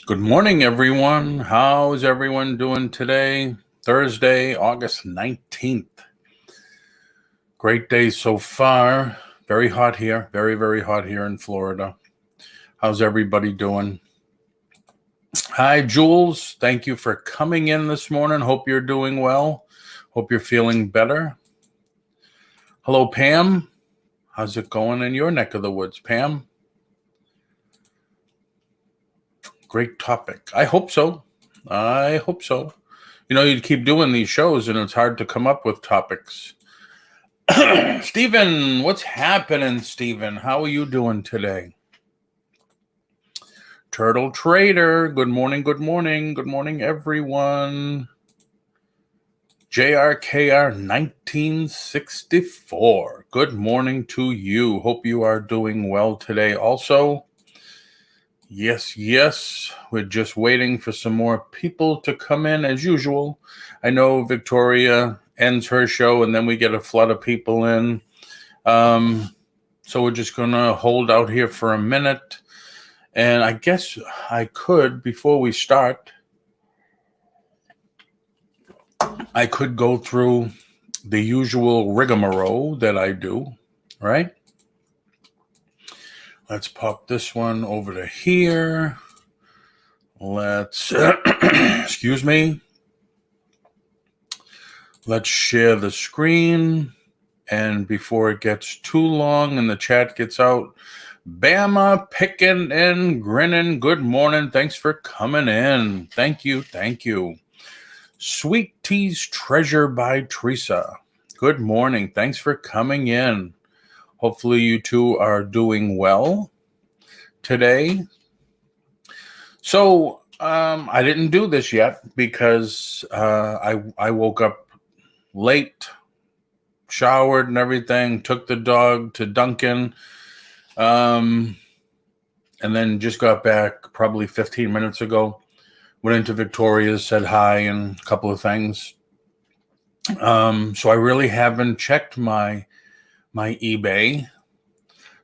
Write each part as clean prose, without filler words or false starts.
Good morning, everyone. How's everyone doing today? Thursday, August 19th. Great day so far. Very hot here. Very, very hot here in Florida. How's everybody doing? Hi, Jules. Thank you for coming in this morning. Hope you're doing well. Hope you're feeling better. Hello, Pam. How's it going in your neck of the woods, Pam? Great topic. I hope so. You know, you keep doing these shows and it's hard to come up with topics. Stephen, what's happening, Stephen? How are you doing today? Turtle Trader, good morning, good morning. Good morning, everyone. JRKR 1964, good morning to you. Hope you are doing well today also. Yes. We're just waiting for some more people to come in as usual. I know Victoria ends her show and then we get a flood of people in. So we're just going to hold out here for a minute. And I guess I could, before we start, I could go through the usual rigmarole that I do, right? Let's pop this one over to here. Let's, excuse me. Let's share the screen. And before it gets too long and the chat gets out, Bama picking and grinning. Good morning. Thanks for coming in. Thank you. Sweet Tea's Treasure by Teresa. Good morning. Thanks for coming in. Hopefully you two are doing well today. So I didn't do this yet because I woke up late, showered and everything, took the dog to Duncan, and then just got back probably 15 minutes ago. Went into Victoria's, said hi and a couple of things. So I really haven't checked my eBay.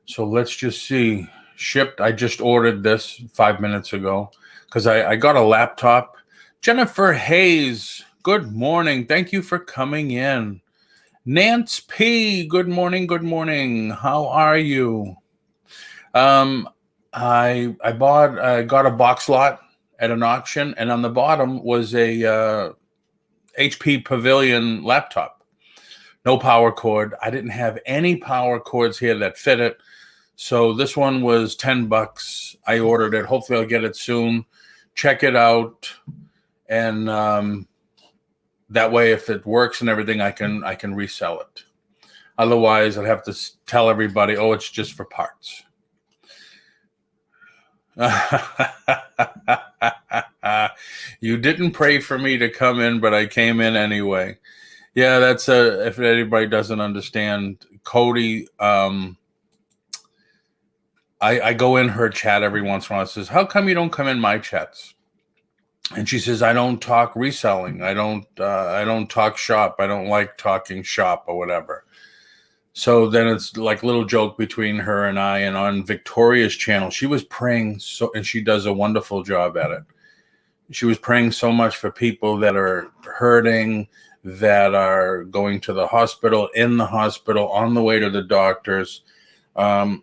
So let's just see. Shipped. I just ordered this 5 minutes ago because I got a laptop. Jennifer Hayes, good morning. Thank you for coming in. Nance P, good morning. How are you? I got a box lot at an auction, and on the bottom was a HP Pavilion laptop. No power cord. I didn't have any power cords here that fit it. So this one was $10. I ordered it. Hopefully I'll get it soon. Check it out. And that way, if it works and everything, I can resell it. Otherwise, I'd have to tell everybody, oh, it's just for parts. You didn't pray for me to come in, but I came in anyway. Yeah, that's if anybody doesn't understand, Cody, I go in her chat every once in a while. Says, how come you don't come in my chats? And she says, I don't talk reselling. I don't talk shop. I don't like talking shop or whatever. So then it's like a little joke between her and I. And on Victoria's channel, she was praying and she does a wonderful job at it. She was praying so much for people that are hurting, that are going to the hospital, in the hospital, on the way to the doctors. I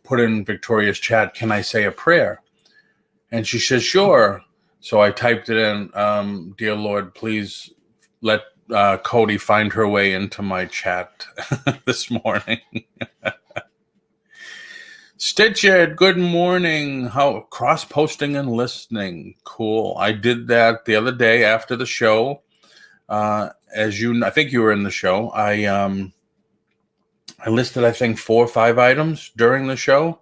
put in Victoria's chat, can I say a prayer? And she says, sure. So I typed it in, dear Lord, please let Cody find her way into my chat this morning. Stitched, good morning. How cross-posting and listening. Cool. I did that the other day after the show. I think you were in the show. I listed, I think, 4 or 5 items during the show.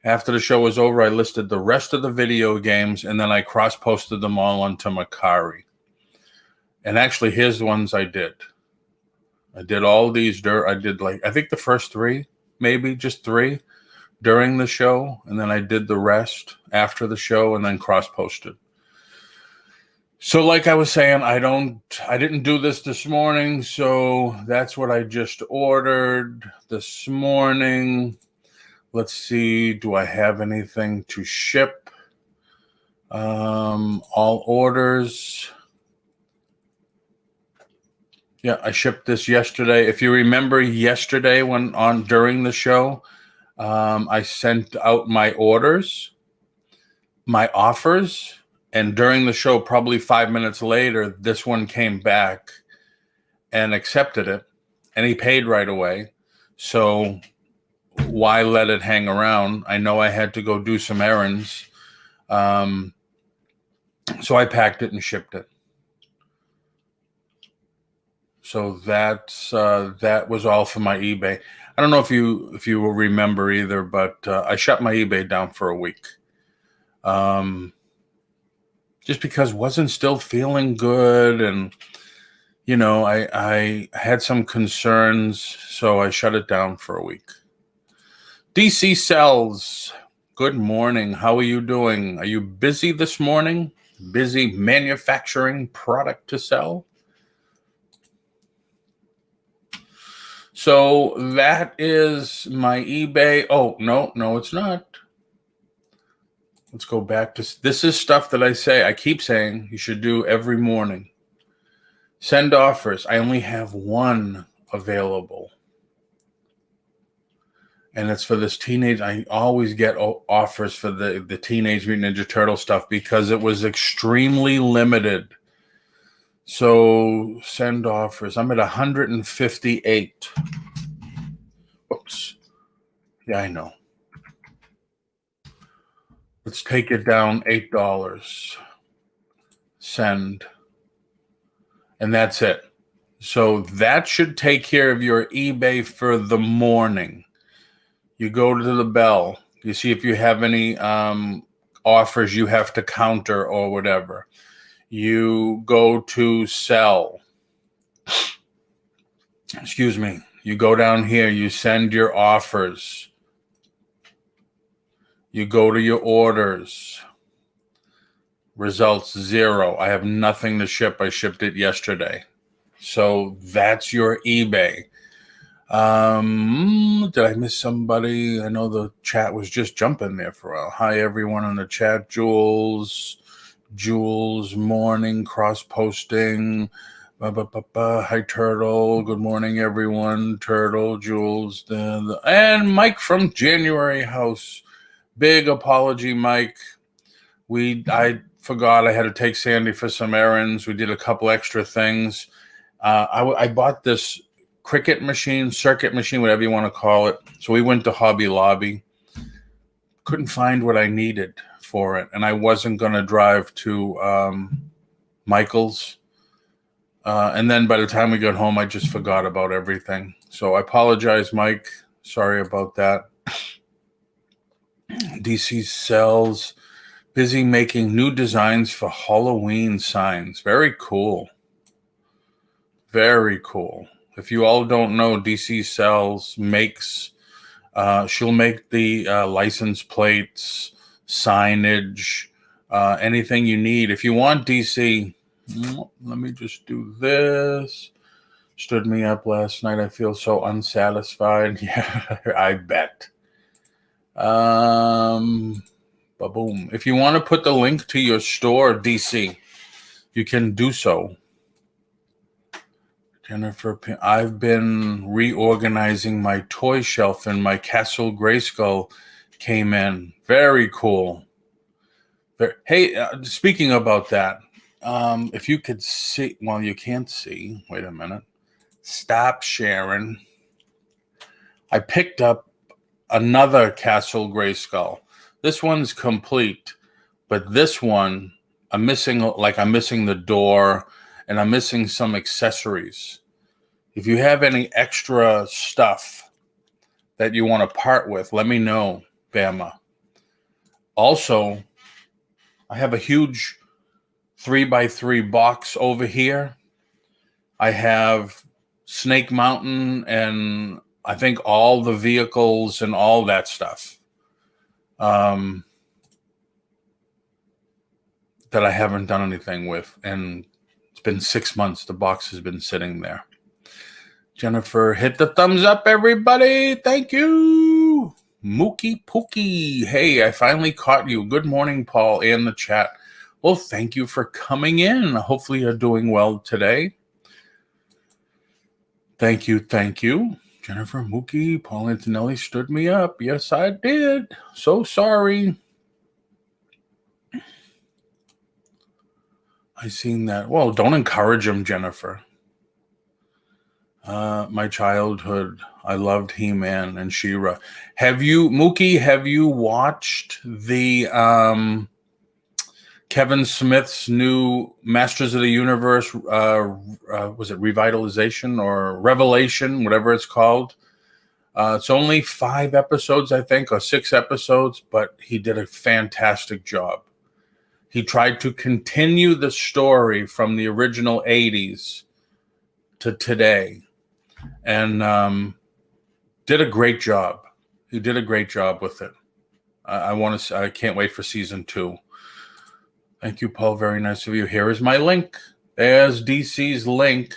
After the show was over, I listed the rest of the video games, and then I cross-posted them all onto Macari. And actually, here's the ones I did. I did all these. I did I think the first 3, maybe just 3 during the show, and then I did the rest after the show, and then cross-posted. So like I was saying, I didn't do this morning, so that's what I just ordered this morning. Let's see, do I have anything to ship? All orders. Yeah, I shipped this yesterday. If you remember yesterday during the show, I sent out my orders, my offers, and during the show, probably 5 minutes later, this one came back and accepted it, and he paid right away. So why let it hang around? I know I had to go do some errands. So I packed it and shipped it. So that was all for my eBay. I don't know if you will remember either, but I shut my eBay down for a week, just because wasn't still feeling good, and I had some concerns, so I shut it down for a week. DC Sells, good morning. How are you doing? Are you busy this morning? Busy manufacturing product to sell? So that is my eBay. Oh, no, it's not. Let's go back to this is stuff that I keep saying you should do every morning. Send offers. I only have one available. And it's for this teenage. I always get offers for the Teenage Mutant Ninja Turtle stuff because it was extremely limited. So send offers. I'm at 158. Whoops. Yeah, I know. Let's take it down $8. Send. And that's it. So that should take care of your eBay for the morning. You go to the bell. You see if you have any offers you have to counter or whatever. You go to sell. Excuse me. You go down here. You send your offers. You go to your orders. Results 0. I have nothing to ship. I shipped it yesterday. So that's your eBay. Did I miss somebody? I know the chat was just jumping there for a while. Hi, everyone in the chat. Jules, morning, cross-posting. Hi, Turtle. Good morning, everyone. Turtle, Jules, and Mike from January House. Big apology, Mike. I forgot I had to take Sandy for some errands. We did a couple extra things. I bought this cricket machine, circuit machine, whatever you want to call it. So we went to Hobby Lobby. Couldn't find what I needed for it. And I wasn't going to drive to Michael's. And then by the time we got home, I just forgot about everything. So I apologize, Mike. Sorry about that. DC Sells. Busy making new designs for Halloween signs. Very cool. Very cool. If you all don't know, DC Sells makes, she'll make the license plates, signage, anything you need. If you want DC, let me just do this. Stood me up last night. I feel so unsatisfied. Yeah, I bet. Boom. If you want to put the link to your store, DC, you can do so. Jennifer, I've been reorganizing my toy shelf and my Castle Grayskull came in. Very cool. Hey, speaking about that, if you could see, well, you can't see. Wait a minute. Stop sharing. I picked up another Castle Grayskull. This one's complete, but this one, I'm missing the door, and I'm missing some accessories. If you have any extra stuff that you want to part with, let me know, Bama. Also, I have a huge 3x3 box over here. I have Snake Mountain and I think all the vehicles and all that stuff that I haven't done anything with. And it's been 6 months. The box has been sitting there. Jennifer, hit the thumbs up, everybody. Thank you. Mookie Pookie. Hey, I finally caught you. Good morning, Paul, and the chat. Well, thank you for coming in. Hopefully you're doing well today. Thank you. Jennifer Mookie, Paul Antonelli stood me up. Yes, I did. So sorry. I seen that. Well, don't encourage him, Jennifer. My childhood, I loved He-Man and She-Ra. Mookie, have you watched the Kevin Smith's new Masters of the Universe, was it Revitalization or Revelation, whatever it's called? It's only 5 episodes, I think, or 6 episodes, but he did a fantastic job. He tried to continue the story from the original 80s to today, and did a great job. He did a great job with it. I can't wait for season 2. Thank you, Paul. Very nice of you. Here is my link. There's DC's link.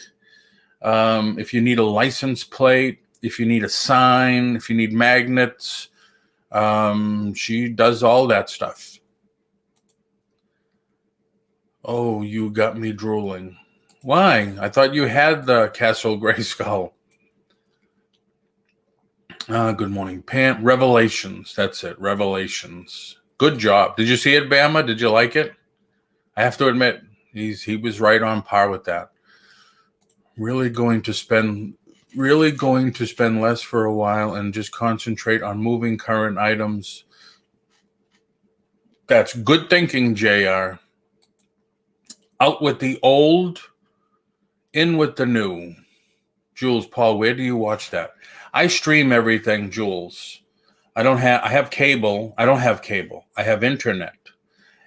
If you need a license plate, if you need a sign, if you need magnets, she does all that stuff. Oh, you got me drooling. Why? I thought you had the Castle Grayskull. Good morning, Pam. Revelations. That's it. Revelations. Good job. Did you see it, Bama? Did you like it? I have to admit, he was right on par with that. Really going to spend less for a while and just concentrate on moving current items. That's good thinking, JR. Out with the old, in with the new. Jules, Paul, where do you watch that? I stream everything, Jules. I have cable. I don't have cable. I have internet.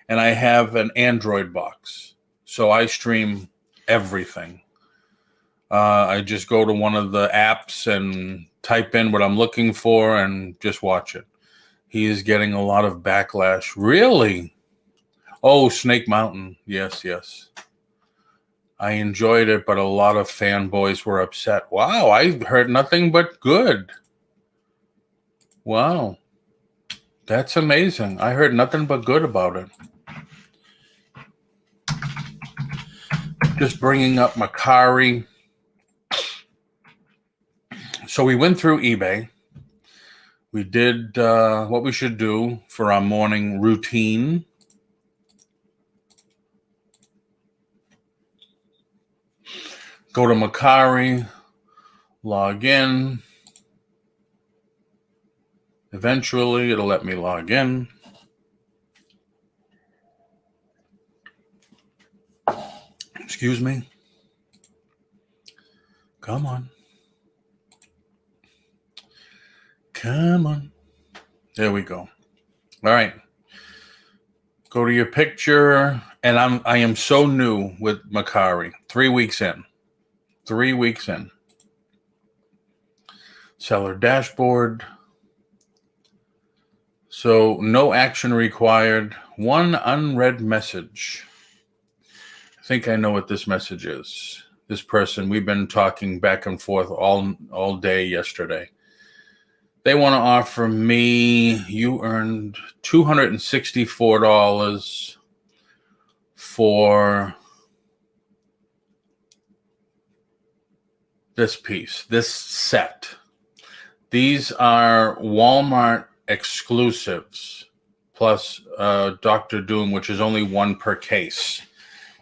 And I have an Android box. So I stream everything. I just go to one of the apps and type in what I'm looking for and just watch it. He is getting a lot of backlash. Really? Oh, Snake Mountain. Yes. I enjoyed it, but a lot of fanboys were upset. Wow, I heard nothing but good. Wow. That's amazing. I heard nothing but good about it. Just bringing up Macari. So we went through eBay. We did what we should do for our morning routine. Go to Macari, log in. Eventually, it'll let me log in. Excuse me. Come on. There we go. All right. Go to your picture. And I am so new with Macari. 3 weeks in. Seller dashboard. So no action required. One unread message. I think I know what this message is. This person, we've been talking back and forth all day yesterday. They want to offer me, you earned $264 for this piece, this set. These are Walmart exclusives, plus Dr. Doom, which is only one per case.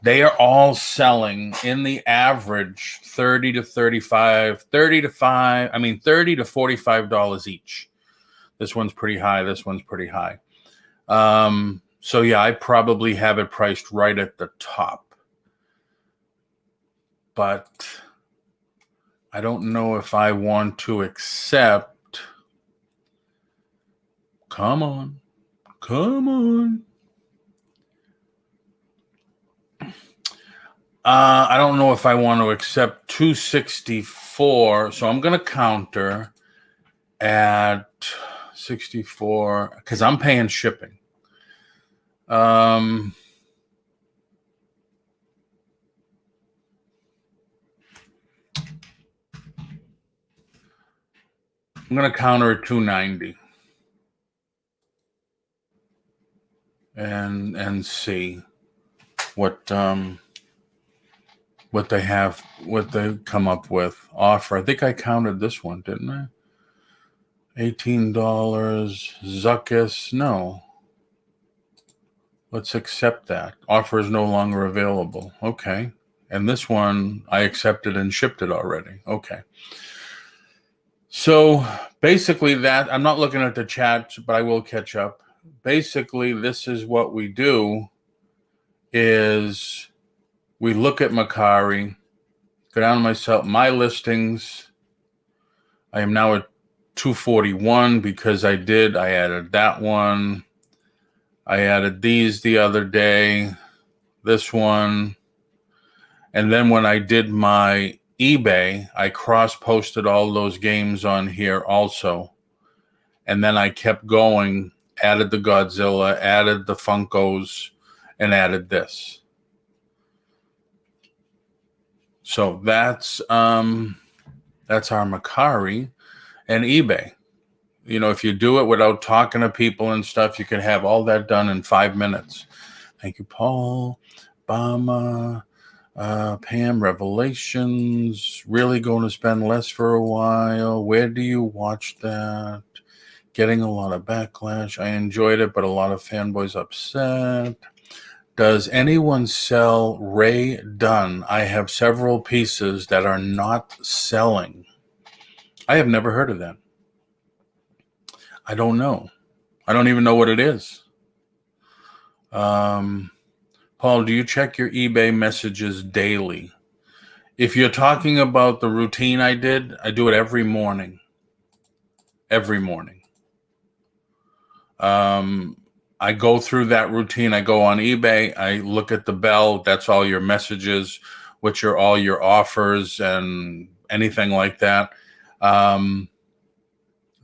They are all selling in the average $30 to $45 each. This one's pretty high. So yeah, I probably have it priced right at the top. But I don't know if I want to accept. Come on. I don't know if I want to accept 264, so I'm going to counter at 64 because I'm paying shipping. I'm going to counter at 290. and see what they have, what they come up with. Offer. I think I counted this one, didn't I? $18. Zuckus. No. Let's accept that. Offer is no longer available. Okay. And this one I accepted and shipped it already. Okay. So basically that, I'm not looking at the chat, but I will catch up. Basically, this is what we do is we look at Mercari, go down to my listings. I am now at 241 because I added that one. I added these the other day, this one. And then when I did my eBay, I cross-posted all those games on here also. And then I kept going, added the Godzilla, added the Funkos, and added this. So that's our Mercari and eBay. You know, if you do it without talking to people and stuff, you can have all that done in 5 minutes. Thank you, Paul, Bama, Pam, Revelations. Really going to spend less for a while. Where do you watch that? Getting a lot of backlash. I enjoyed it, but a lot of fanboys upset. Does anyone sell Ray Dunn? I have several pieces that are not selling. I have never heard of that. I don't know. I don't even know what it is. Paul, do you check your eBay messages daily? If you're talking about the routine I do it every morning. Every morning. I go through that routine. I go on eBay. I look at the bell. That's all your messages, which are all your offers and anything like that.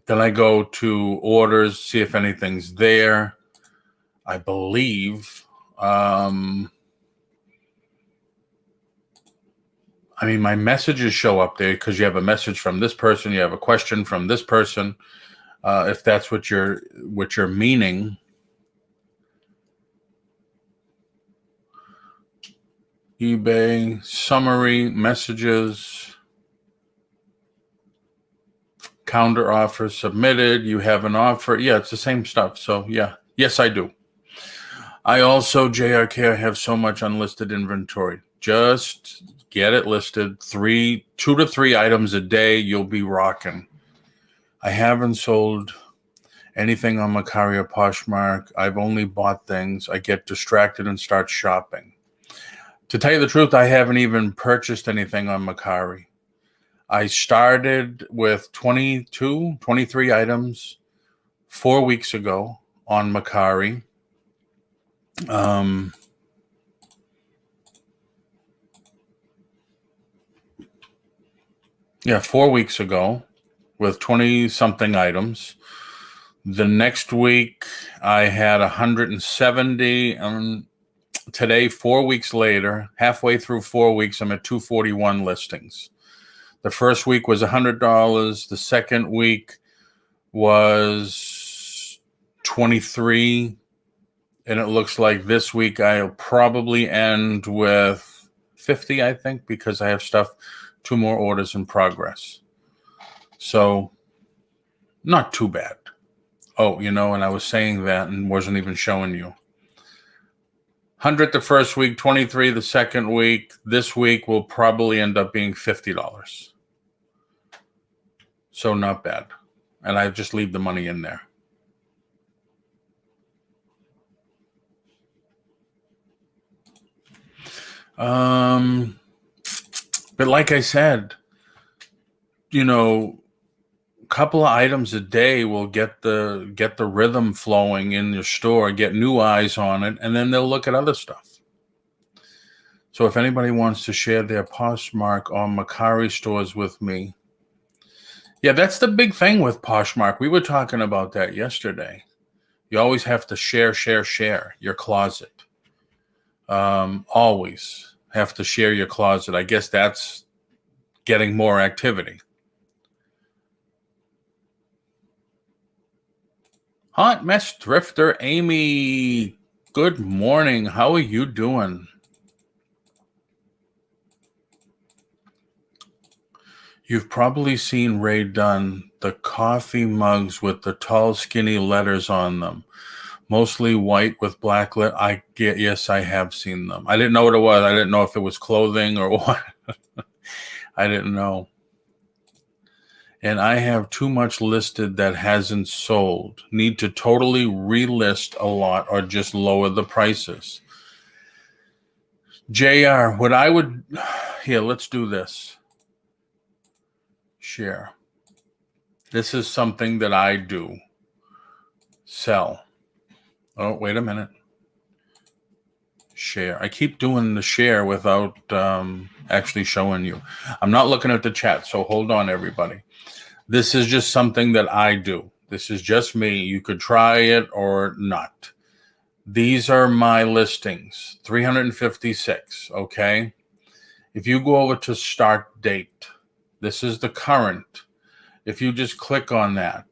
Then I go to orders, see if anything's there. I believe. My messages show up there because you have a message from this person. You have a question from this person. If that's what you're meaning. eBay, summary, messages, counter offer submitted. You have an offer. Yeah, it's the same stuff. So yeah, yes, I do. I also, JRK, have so much unlisted inventory. Just get it listed. 2 to 3 items a day. You'll be rocking. I haven't sold anything on Mercari or Poshmark. I've only bought things. I get distracted and start shopping. To tell you the truth, I haven't even purchased anything on Mercari. I started with 23 items 4 weeks ago on Mercari. 4 weeks ago with 20-something items. The next week, I had 170. Today, 4 weeks later, halfway through 4 weeks, I'm at 241 listings. The first week was $100. The second week was 23. And it looks like this week I'll probably end with 50, I think, because I have 2 more orders in progress. So not too bad. Oh, and I was saying that and wasn't even showing you. 100 the first week, 23 the second week. This week will probably end up being $50. So not bad. And I just leave the money in there. But like I said, a couple of items a day will get the rhythm flowing in your store, get new eyes on it, and then they'll look at other stuff. So if anybody wants to share their Poshmark or Mercari stores with me, yeah, that's the big thing with Poshmark. We were talking about that yesterday. You always have to share your closet. Always have to share your closet. I guess that's getting more activity. Hot Mess Thrifter Amy, Good morning. How are you doing? You've probably seen Ray Dunn, the coffee mugs with the tall, skinny letters on them, mostly white with black yes, I have seen them. I didn't know what it was. I didn't know if it was clothing or what. I didn't know. And I have too much listed that hasn't sold. Need to totally relist a lot or just lower the prices. JR, here, let's do this. Share. This is something that I do. Sell. Oh, wait a minute. Share. I keep doing the share without actually showing you. I'm not looking at the chat, so hold on, everybody. This is just something that I do. This is just me. You could try it or not. These are my listings, 356, okay? If you go over to start date, this is the current. If you just click on that,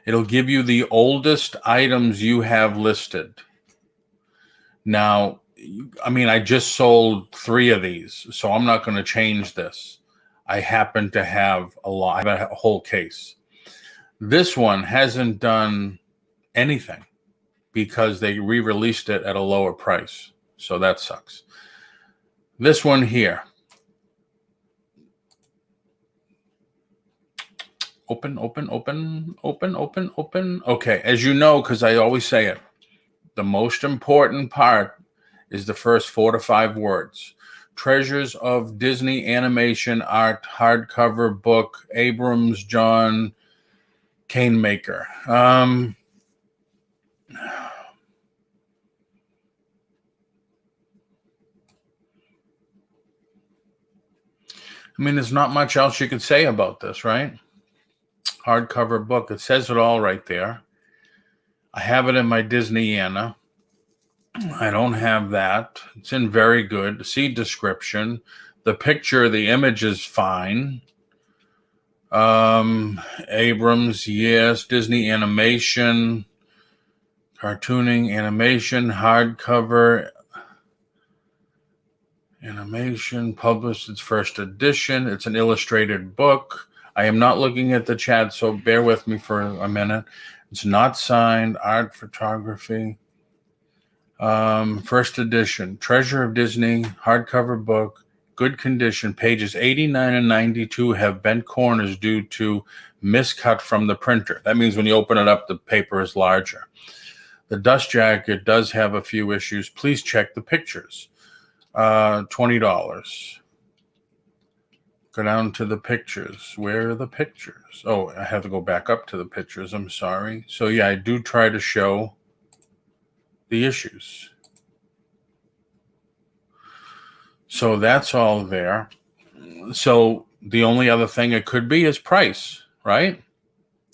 it'll give you the oldest items you have listed. Now, I just sold 3 of these, so I'm not going to change this. I happen to have a lot. I have a whole case. This one hasn't done anything because they re-released it at a lower price. So that sucks. This one here. Open. Okay, as you know, because I always say it, the most important part is the first 4 to 5 words. Treasures of Disney Animation Art, hardcover book, Abrams, John Canemaker. There's not much else you could say about this, right? Hardcover book. It says it all right there. I have it in my Disneyana. I don't have that. It's in very good. See description. The picture, the image is fine. Abrams, yes. Disney Animation. Cartooning, animation, hardcover. Animation, published its first edition. It's an illustrated book. I am not looking at the chat, so bear with me for a minute. It's not signed. Art, photography. First edition. Treasure of Disney, hardcover book. Good condition. Pages 89 and 92 have bent corners due to miscut from the printer. That means when you open it up, the paper is larger. The dust jacket does have a few issues. Please check the pictures. $20. Go down to the pictures. Where are the pictures? Oh, I have to go back up to the pictures. I'm sorry. So yeah, I do try to show the issues. So that's all there. So the only other thing it could be is price, right?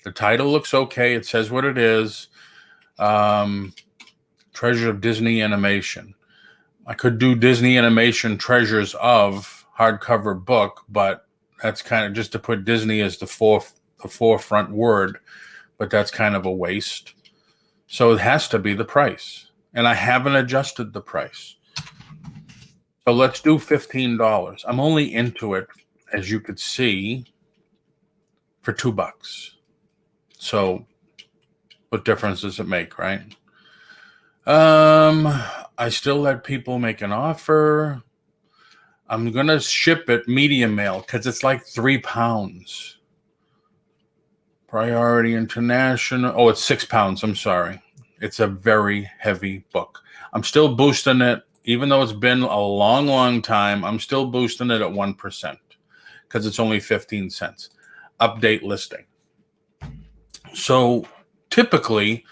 The title looks okay. It says what it is. Treasure of Disney Animation. I could do Disney Animation Treasures of hardcover book, but that's kind of just to put Disney as the forefront word, but that's kind of a waste. So it has to be the price, and I haven't adjusted the price. So let's do $15. I'm only into it, as you could see, for $2. So what difference does it make, right? I still let people make an offer. I'm going to ship it medium mail because it's like 3 pounds. Priority International. Oh, it's 6 pounds. I'm sorry. It's a very heavy book. I'm still boosting it. Even though it's been a long, long time, I'm still boosting it at 1% because it's only 15 cents. Update listing. So typically,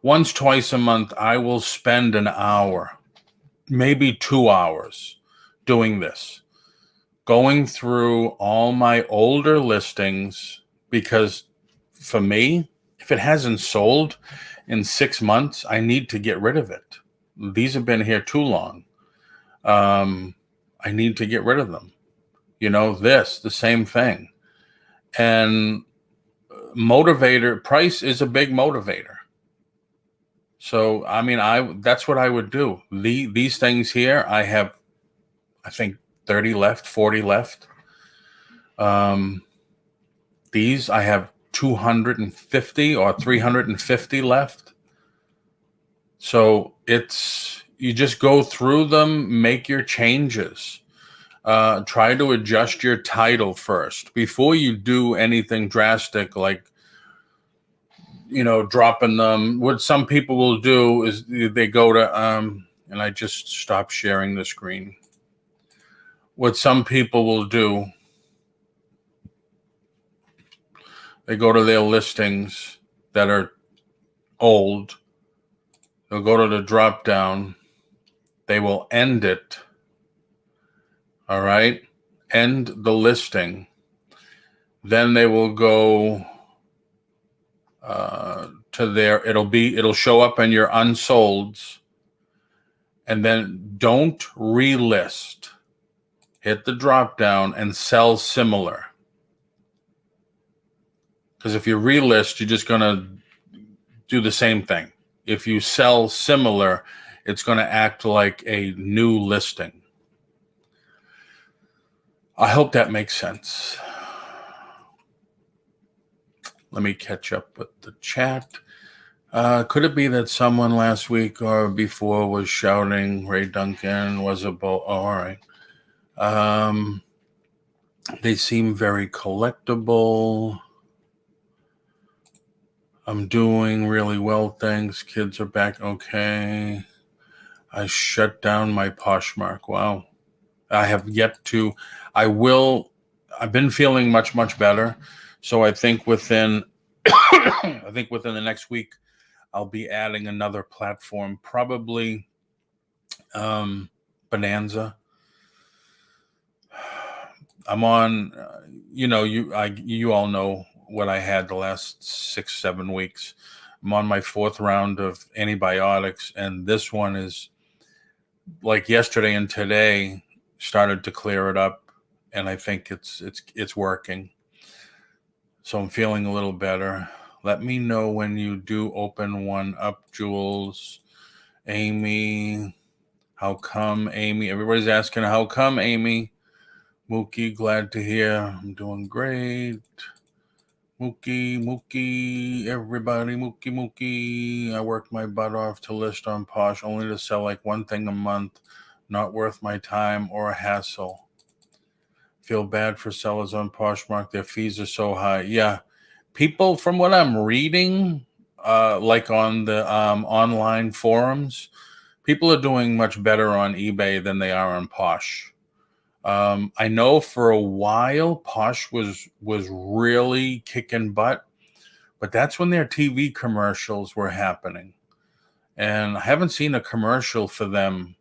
once, twice a month, I will spend an hour, maybe 2 hours doing this, going through all my older listings, because for me, if it hasn't sold in 6 months, I need to get rid of it. These have been here too long. I need to get rid of them. The same thing. And motivator, price is a big motivator. So, I mean, that's what I would do. These things here, I have, I think 30 left, 40 left. These I have 250 or 350 left. So you just go through them, make your changes. Try to adjust your title first before you do anything drastic, like, dropping them. What some people will do is they go to, and I just stopped sharing the screen. What some people will do, they go to their listings that are old. They'll go to the drop down. They will end it. All right. End the listing. Then they will go to it'll show up in your unsolds. And then don't relist. Hit the drop down and sell similar. Because if you relist, you're just going to do the same thing. If you sell similar, it's going to act like a new listing. I hope that makes sense. Let me catch up with the chat. Could it be that someone last week or before was shouting Ray Duncan was a bull? Oh, all right. They seem very collectible. I'm doing really well, thanks. Kids are back okay. I shut down my Poshmark. Wow. I have yet to. I've been feeling much, much better. So I think within the next week, I'll be adding another platform, probably Bonanza. I'm on, you all know what I had the last 6-7 weeks. I'm on my 4th round of antibiotics, and this one is like yesterday and today started to clear it up, and I think it's working. So I'm feeling a little better. Let me know when you do open one up, Jules. Amy, how come, Amy? Everybody's asking, how come, Amy? Mookie, glad to hear. I'm doing great. Mookie, everybody, Mookie. I worked my butt off to list on Posh, only to sell like one thing a month. Not worth my time or a hassle. Feel bad for sellers on Poshmark. Their fees are so high. Yeah. People, from what I'm reading, like on the online forums, people are doing much better on eBay than they are on Posh. I know for a while Posh was really kicking butt, but that's when their TV commercials were happening. And I haven't seen a commercial for them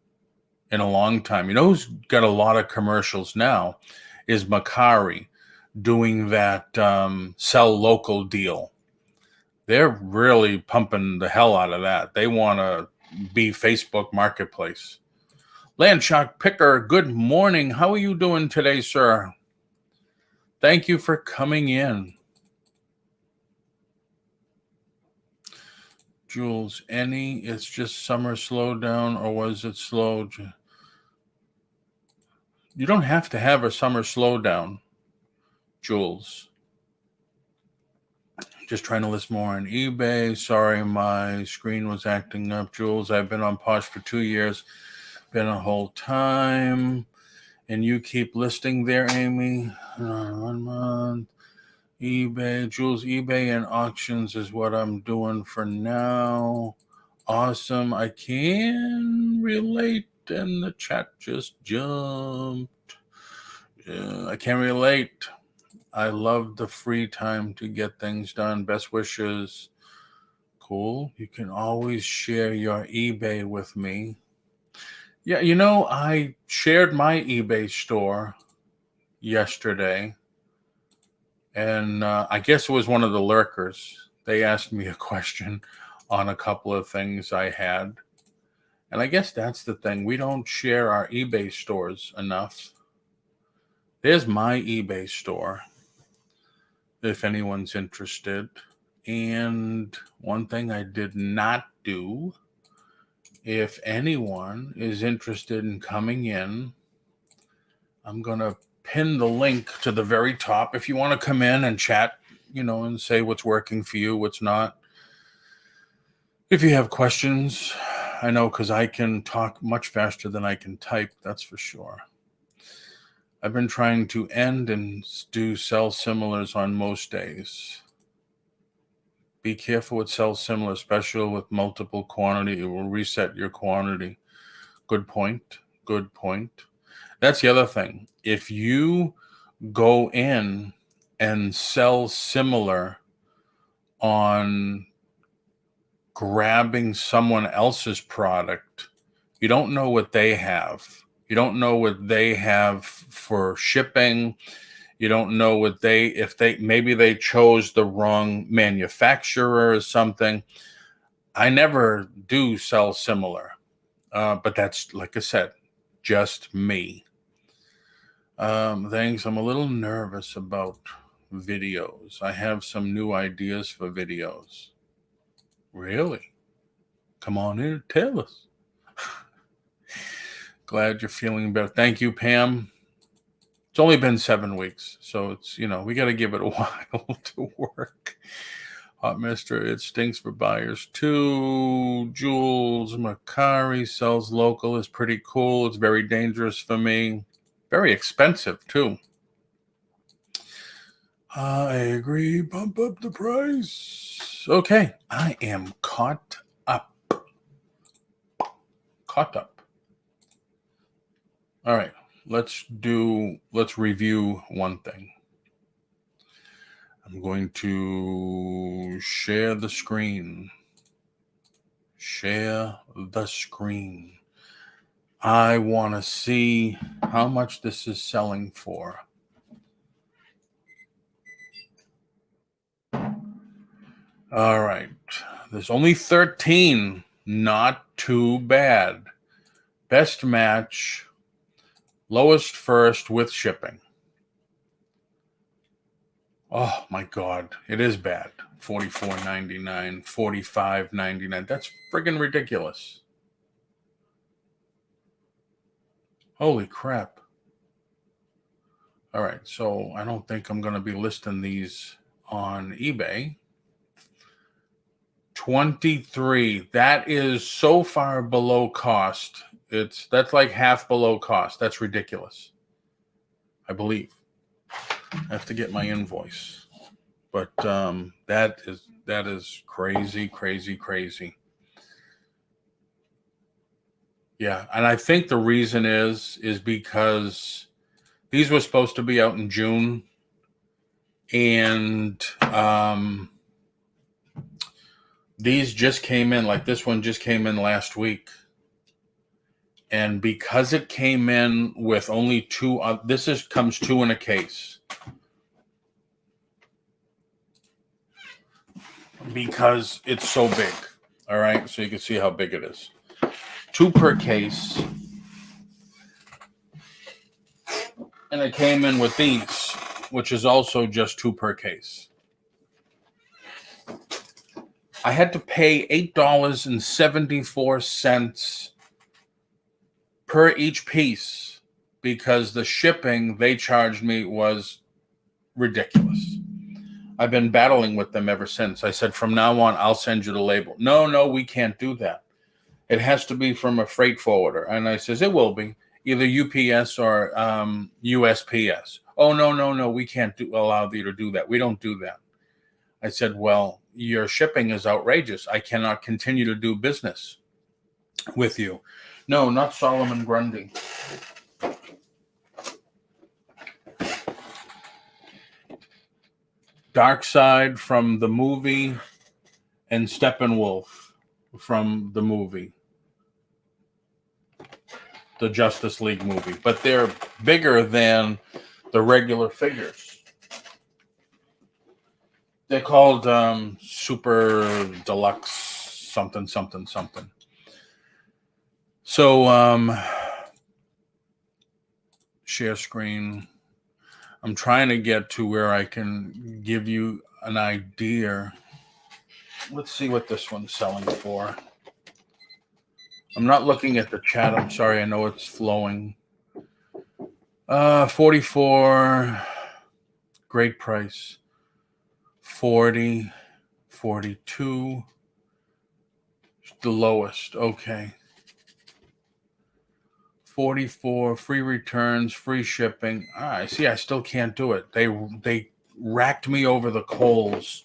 in a long time. You know who's got a lot of commercials now is Macari doing that sell local deal. They're really pumping the hell out of that. They want to be Facebook Marketplace. Landshark Picker, good morning. How are you doing today, sir? Thank you for coming in. Jules, it's just summer slowdown, or was it slow? You don't have to have a summer slowdown, Jules. Just trying to list more on eBay. Sorry, my screen was acting up, Jules. I've been on Posh for 2 years. Been a whole time. And you keep listing there, Amy. 1 month. eBay, Jules, eBay and auctions is what I'm doing for now. Awesome. I can relate, and the chat just jumped. I can relate. I love the free time to get things done. Best wishes. Cool. You can always share your eBay with me. Yeah, I shared my eBay store yesterday, and I guess it was one of the lurkers. They asked me a question on a couple of things I had, and I guess that's the thing. We don't share our eBay stores enough. There's my eBay store. if anyone's interested. And one thing I did not do, if anyone is interested in coming in, I'm going to pin the link to the very top. If you want to come in and chat, and say what's working for you, what's not. If you have questions, I know because I can talk much faster than I can type, that's for sure. I've been trying to end and do sell similars on most days. Be careful with sell similar, especially with multiple quantity. It will reset your quantity. Good point. Good point. That's the other thing. If you go in and sell similar on grabbing someone else's product, you don't know what they have. You don't know what they have for shipping. You don't know what maybe they chose the wrong manufacturer or something. I never do sell similar, but that's, like I said, just me. Thanks. I'm a little nervous about videos. I have some new ideas for videos. Really? Come on in, tell us. Glad you're feeling better. Thank you, Pam. It's only been 7 weeks, so it's, we got to give it a while to work. Hot Mister, it stinks for buyers too. Jules Macari sells local, is pretty cool. It's very dangerous for me. Very expensive too. I agree. Bump up the price. Okay, I am caught up. All right, let's review one thing. I'm going to share the screen. Share the screen. I want to see how much this is selling for. All right. There's only 13. Not too bad. Best match. Lowest first with shipping. Oh my God. It is bad. $44.99, $45.99. That's friggin' ridiculous. Holy crap. All right. So I don't think I'm going to be listing these on eBay. 23. That is so far below cost. That's like half below cost. That's ridiculous. I believe. I have to get my invoice. But that is crazy, crazy, crazy. Yeah, and I think the reason is because these were supposed to be out in June, and these just came in, like this one just came in last week. And because it came in with only two, comes two in a case. Because it's so big. All right, so you can see how big it is. 2 per case. And it came in with these, which is also just 2 per case. I had to pay $8.74 per each piece because the shipping they charged me was ridiculous. I've been battling with them ever since. I said, from now on, I'll send you the label. No, we can't do that. It has to be from a freight forwarder. And I says, it will be either UPS or USPS. Oh, no, we can't allow you to do that. We don't do that. I said, well, your shipping is outrageous. I cannot continue to do business with you. No, not Solomon Grundy. Darkseid from the movie and Steppenwolf from the movie. The Justice League movie. But they're bigger than the regular figures. They're called Super Deluxe something. So, share screen. I'm trying to get to where I can give you an idea. Let's see what this one's selling for. I'm not looking at the chat. I'm sorry. I know it's flowing. 44. Great price. 40. 42. The lowest. Okay. 44. Free returns. Free shipping. I see. I still can't do it. They racked me over the coals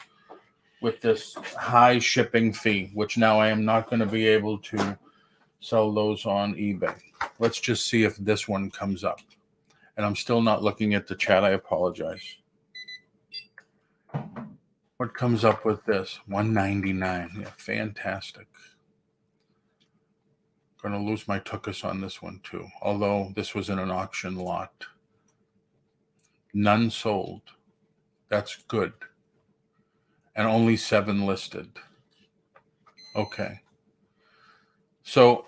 with this high shipping fee, which now I am not going to be able to sell those on eBay. Let's just see if this one comes up. And I'm still not looking at the chat. I apologize. What comes up with this? $199. Yeah, fantastic. Going to lose my tuchus on this one too, although this was in an auction lot. None sold. That's good. And only 7 listed. Okay. So,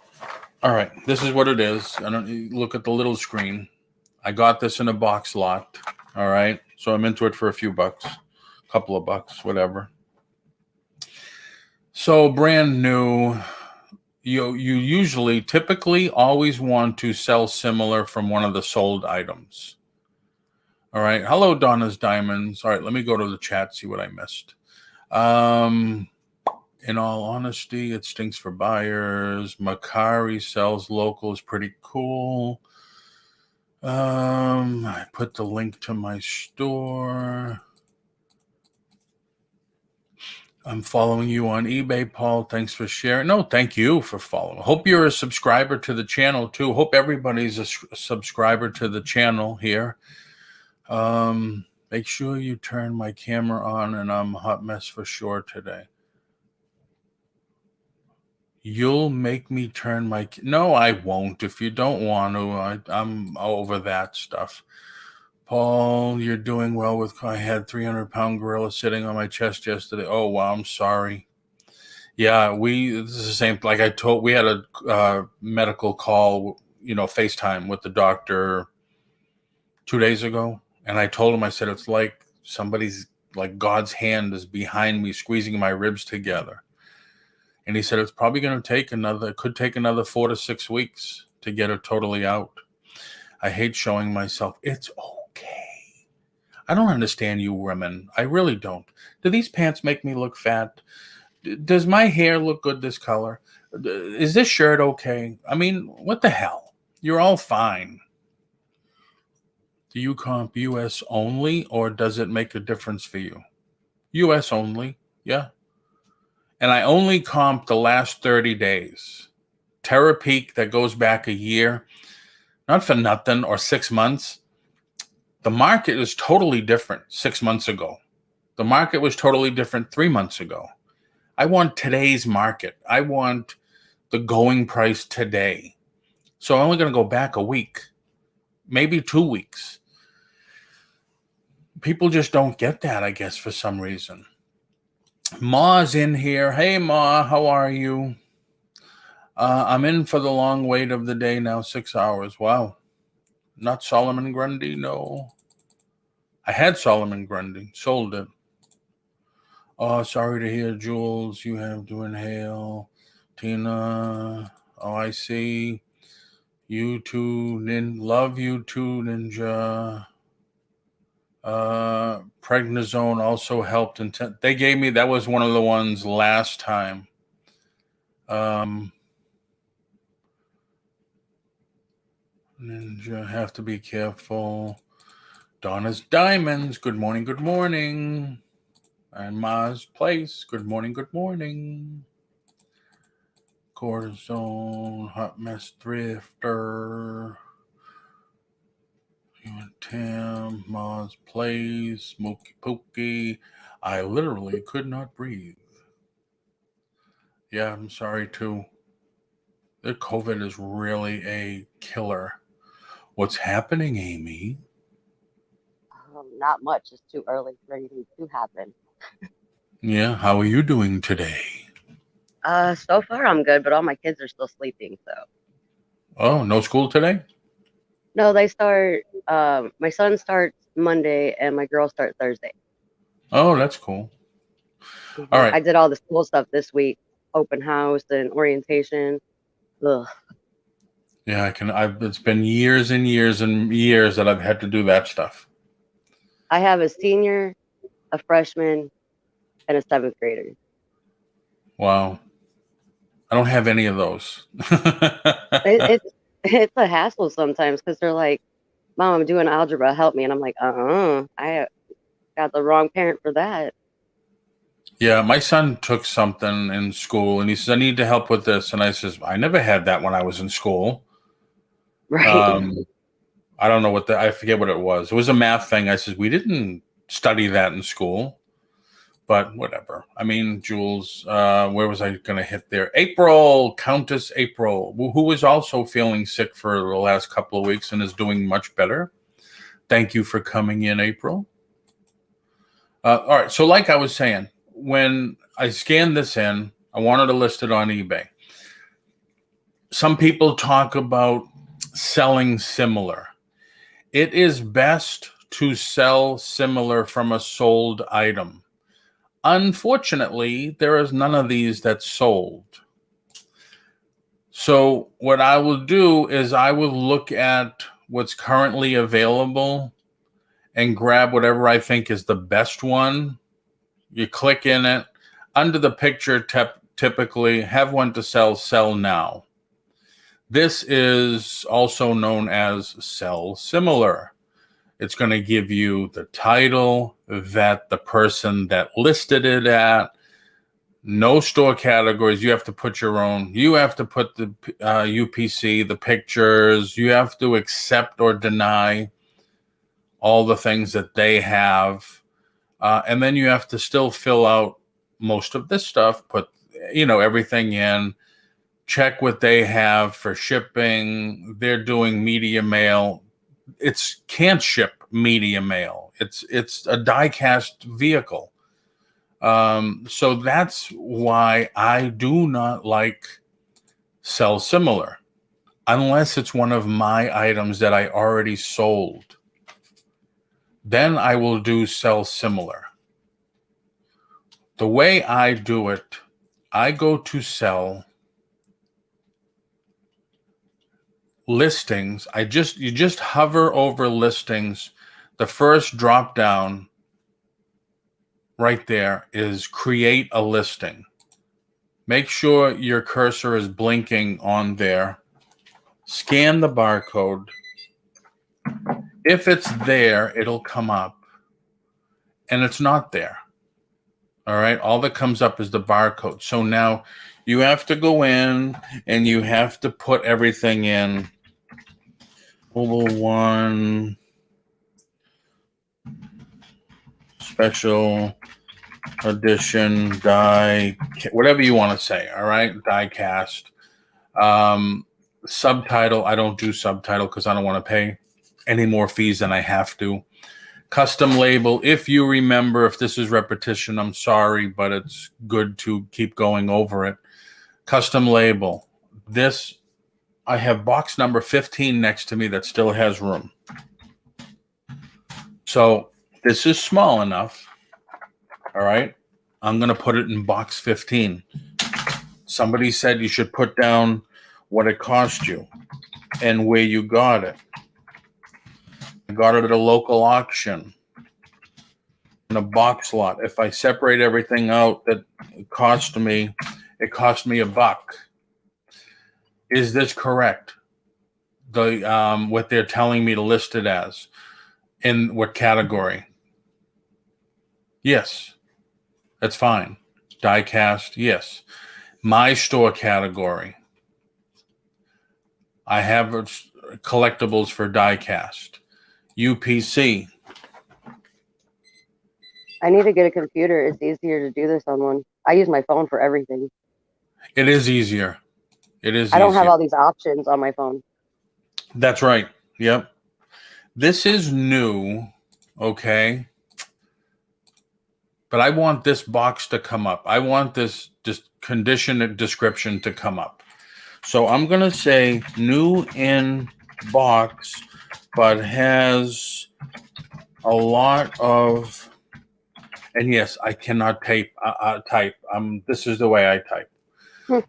all right, this is what it is. I don't look at the little screen. I got this in a box lot. All right. So I'm into it for a few bucks, a couple of bucks, whatever. So brand new. You usually typically always want to sell similar from one of the sold items. All right. Hello, Donna's Diamonds. All right. Let me go to the chat, see what I missed. In all honesty, it stinks for buyers. Macari sells local is pretty cool. I put the link to my store. I'm following you on eBay, Paul. Thanks for sharing. No, thank you for following. Hope you're a subscriber to the channel too. Hope everybody's a subscriber to the channel here. Make sure you turn my camera on, and I'm a hot mess for sure today. You'll make me turn my... No, I won't. If you don't want to, I'm over that stuff. Paul, you're doing well with... I had 300-pound gorilla sitting on my chest yesterday. Oh, wow, I'm sorry. Yeah, this is the same... Like I told... We had a medical call, FaceTime with the doctor 2 days ago. And I told him, I said, it's like somebody's... Like God's hand is behind me, squeezing my ribs together. And he said it's probably going to could take another 4 to 6 weeks to get it totally out. I hate showing myself. It's okay. I don't understand you women. I really don't. Do these pants make me look fat? Does my hair look good this color? Is this shirt okay? I mean, what the hell? You're all fine. Do you comp US only, or does it make a difference for you? US only, yeah. And I only comp the last 30 days. Terra Peak that goes back a year, not for nothing, or 6 months. The market is totally different 6 months ago. The market was totally different 3 months ago. I want today's market. I want the going price today. So I'm only going to go back a week, maybe 2 weeks. People just don't get that, I guess, for some reason. Ma's in here. Hey, Ma, how are you? I'm in for the long wait of the day now, 6 hours. Wow. Not Solomon Grundy, no. I had Solomon Grundy, sold it. Oh, sorry to hear, Jules. You have to inhale. Tina, oh, I see. You too, love you too, Ninja. Prednisone also helped. They gave me, that was one of the ones last time. Ninja, have to be careful. Donna's Diamonds, good morning, good morning. And Ma's Place, good morning, good morning. Cortisone, Hot Mess Thrifter. You and Tim, Ma's Place, Smoky Pokey. I literally could not breathe. Yeah, I'm sorry too. The COVID is really a killer. What's happening, Amy? Not much. It's too early for anything to happen. Yeah, how are you doing today? So far I'm good, but all my kids are still sleeping, so. Oh, no school today? No, they start. My son starts Monday, and my girl starts Thursday. Oh, that's cool. All right. I did all the school stuff this week, open house and orientation. Ugh. Yeah, I can. It's been years and years and years that I've had to do that stuff. I have a senior, a freshman, and a seventh grader. Wow. I don't have any of those. It's it's a hassle sometimes because they're like, "Mom, I'm doing algebra. Help me," and I'm like, I got the wrong parent for that." Yeah, my son took something in school and he says, I need to help with this. And I says, I never had that when I was in school. Right. Um, I don't know I forget what it was. It was a math thing. I says, we didn't study that in school, but whatever. I mean, Jules, where was I going to hit there? April, Countess April, who was also feeling sick for the last couple of weeks and is doing much better. Thank you for coming in, April. All right. So like I was saying, when I scanned this in, I wanted to list it on eBay. Some people talk about selling similar. It is best to sell similar from a sold item. Unfortunately, there is none of these that's sold. So what I will do is I will look at what's currently available and grab whatever I think is the best one. You click in it. Under the picture, typically have one to sell now. This is also known as sell similar. It's going to give you the title that the person that listed it at, no store categories. You have to put your own. You have to put the UPC, the pictures. You have to accept or deny all the things that they have. And then you have to still fill out most of this stuff, put, everything in, check what they have for shipping. They're doing media mail. It's can't ship media mail. It's a die-cast vehicle. So that's why I do not like sell similar unless it's one of my items that I already sold. Then I will do sell similar. The way I do it, I go to sell listings. You just hover over listings. The first drop down right there is create a listing. Make sure your cursor is blinking on there. Scan the barcode. If it's there, it'll come up. And it's not there. All right. All that comes up is the barcode. So now you have to go in and you have to put everything in. Mobile one special edition die, whatever you want to say. All right. Die cast. Subtitle. I don't do subtitle because I don't want to pay any more fees than I have to. Custom label. If you remember, if this is repetition, I'm sorry, but it's good to keep going over it. Custom label. This, I have box number 15 next to me that still has room. So this is small enough. All right. I'm going to put it in box 15. Somebody said you should put down what it cost you and where you got it. I got it at a local auction in a box lot. If I separate everything out, it cost me $1. Is this correct? What they're telling me to list it as, in what category? Yes, that's fine. Die cast, yes. My store category. I have collectibles for die cast. UPC. I need to get a computer. It's easier to do this on one. I use my phone for everything. It is easier. I don't have all these options on my phone. That's right. Yep. This is new, okay? But I want this box to come up. I want this condition description to come up. So I'm going to say new in box, but has a lot of, and yes, I cannot type. This is the way I type.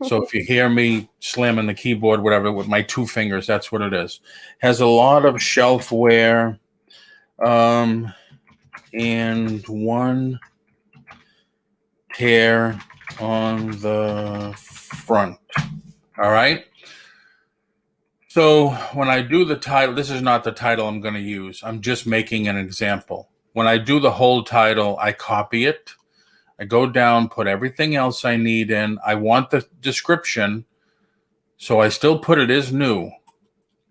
So if you hear me slamming the keyboard, whatever, with my two fingers, that's what it is. Has a lot of shelfware, and one tear on the front. All right. So when I do the title, this is not the title I'm going to use. I'm just making an example. When I do the whole title, I copy it. I go down, put everything else I need in. I want the description, so I still put it as new.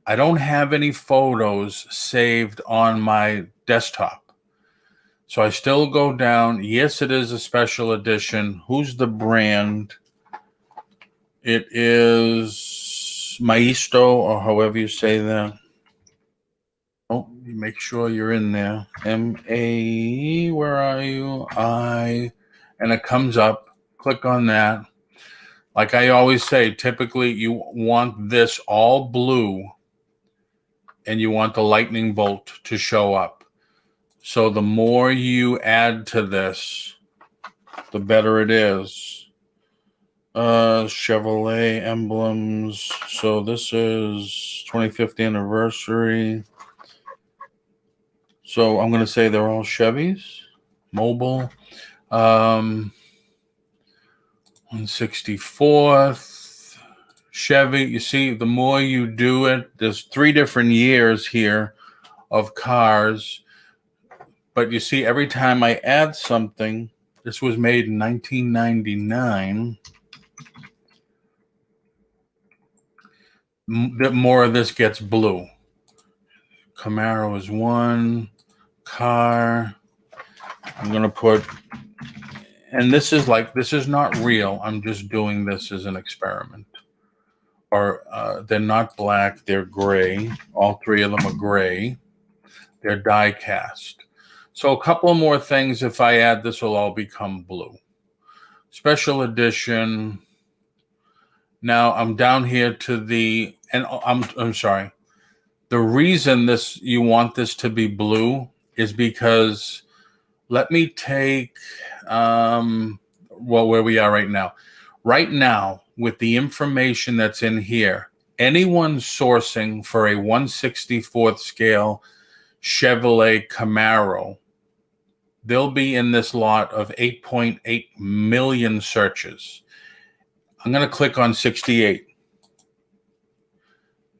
I don't have any photos saved on my desktop. So I still go down. Yes, it is a special edition. Who's the brand? It is Maestro, or however you say that. Oh, make sure you're in there. M-A, where are you? I, and it comes up. Click on that. Like I always say, typically you want this all blue and you want the lightning bolt to show up. So the more you add to this, the better it is. Chevrolet emblems. So this is 25th anniversary. So I'm going to say they're all Chevys. Mobile. 164th Chevy. You see, the more you do it, there's 3 different years here of cars. But you see, every time I add something, this was made in 1999, more of this gets blue. Camaro is one. Car. I'm going to put, and this is not real. I'm just doing this as an experiment. Or they're not black, they're gray. All 3 of them are gray. They're die cast. So a couple more things, if I add this, will all become blue. Special edition. Now I'm down here to the, and I'm sorry. The reason you want this to be blue is because, let me take, where we are right now. Right now, with the information that's in here, anyone sourcing for a 1/64th scale Chevrolet Camaro, they'll be in this lot of 8.8 million searches. I'm going to click on 68.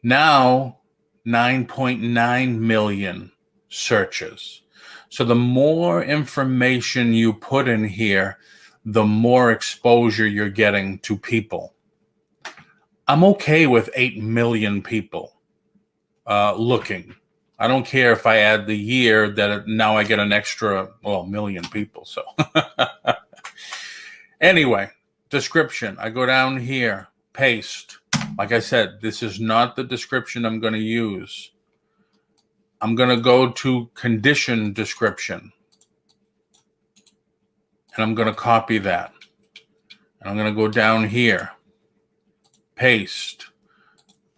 Now, 9.9 million searches. So the more information you put in here, the more exposure you're getting to people. I'm okay with 8 million people looking. I don't care if I add the year that now I get an extra, million people. So anyway, description. I go down here, paste. Like I said, this is not the description I'm going to use. I'm going to go to condition description. And I'm going to copy that. And I'm going to go down here, paste.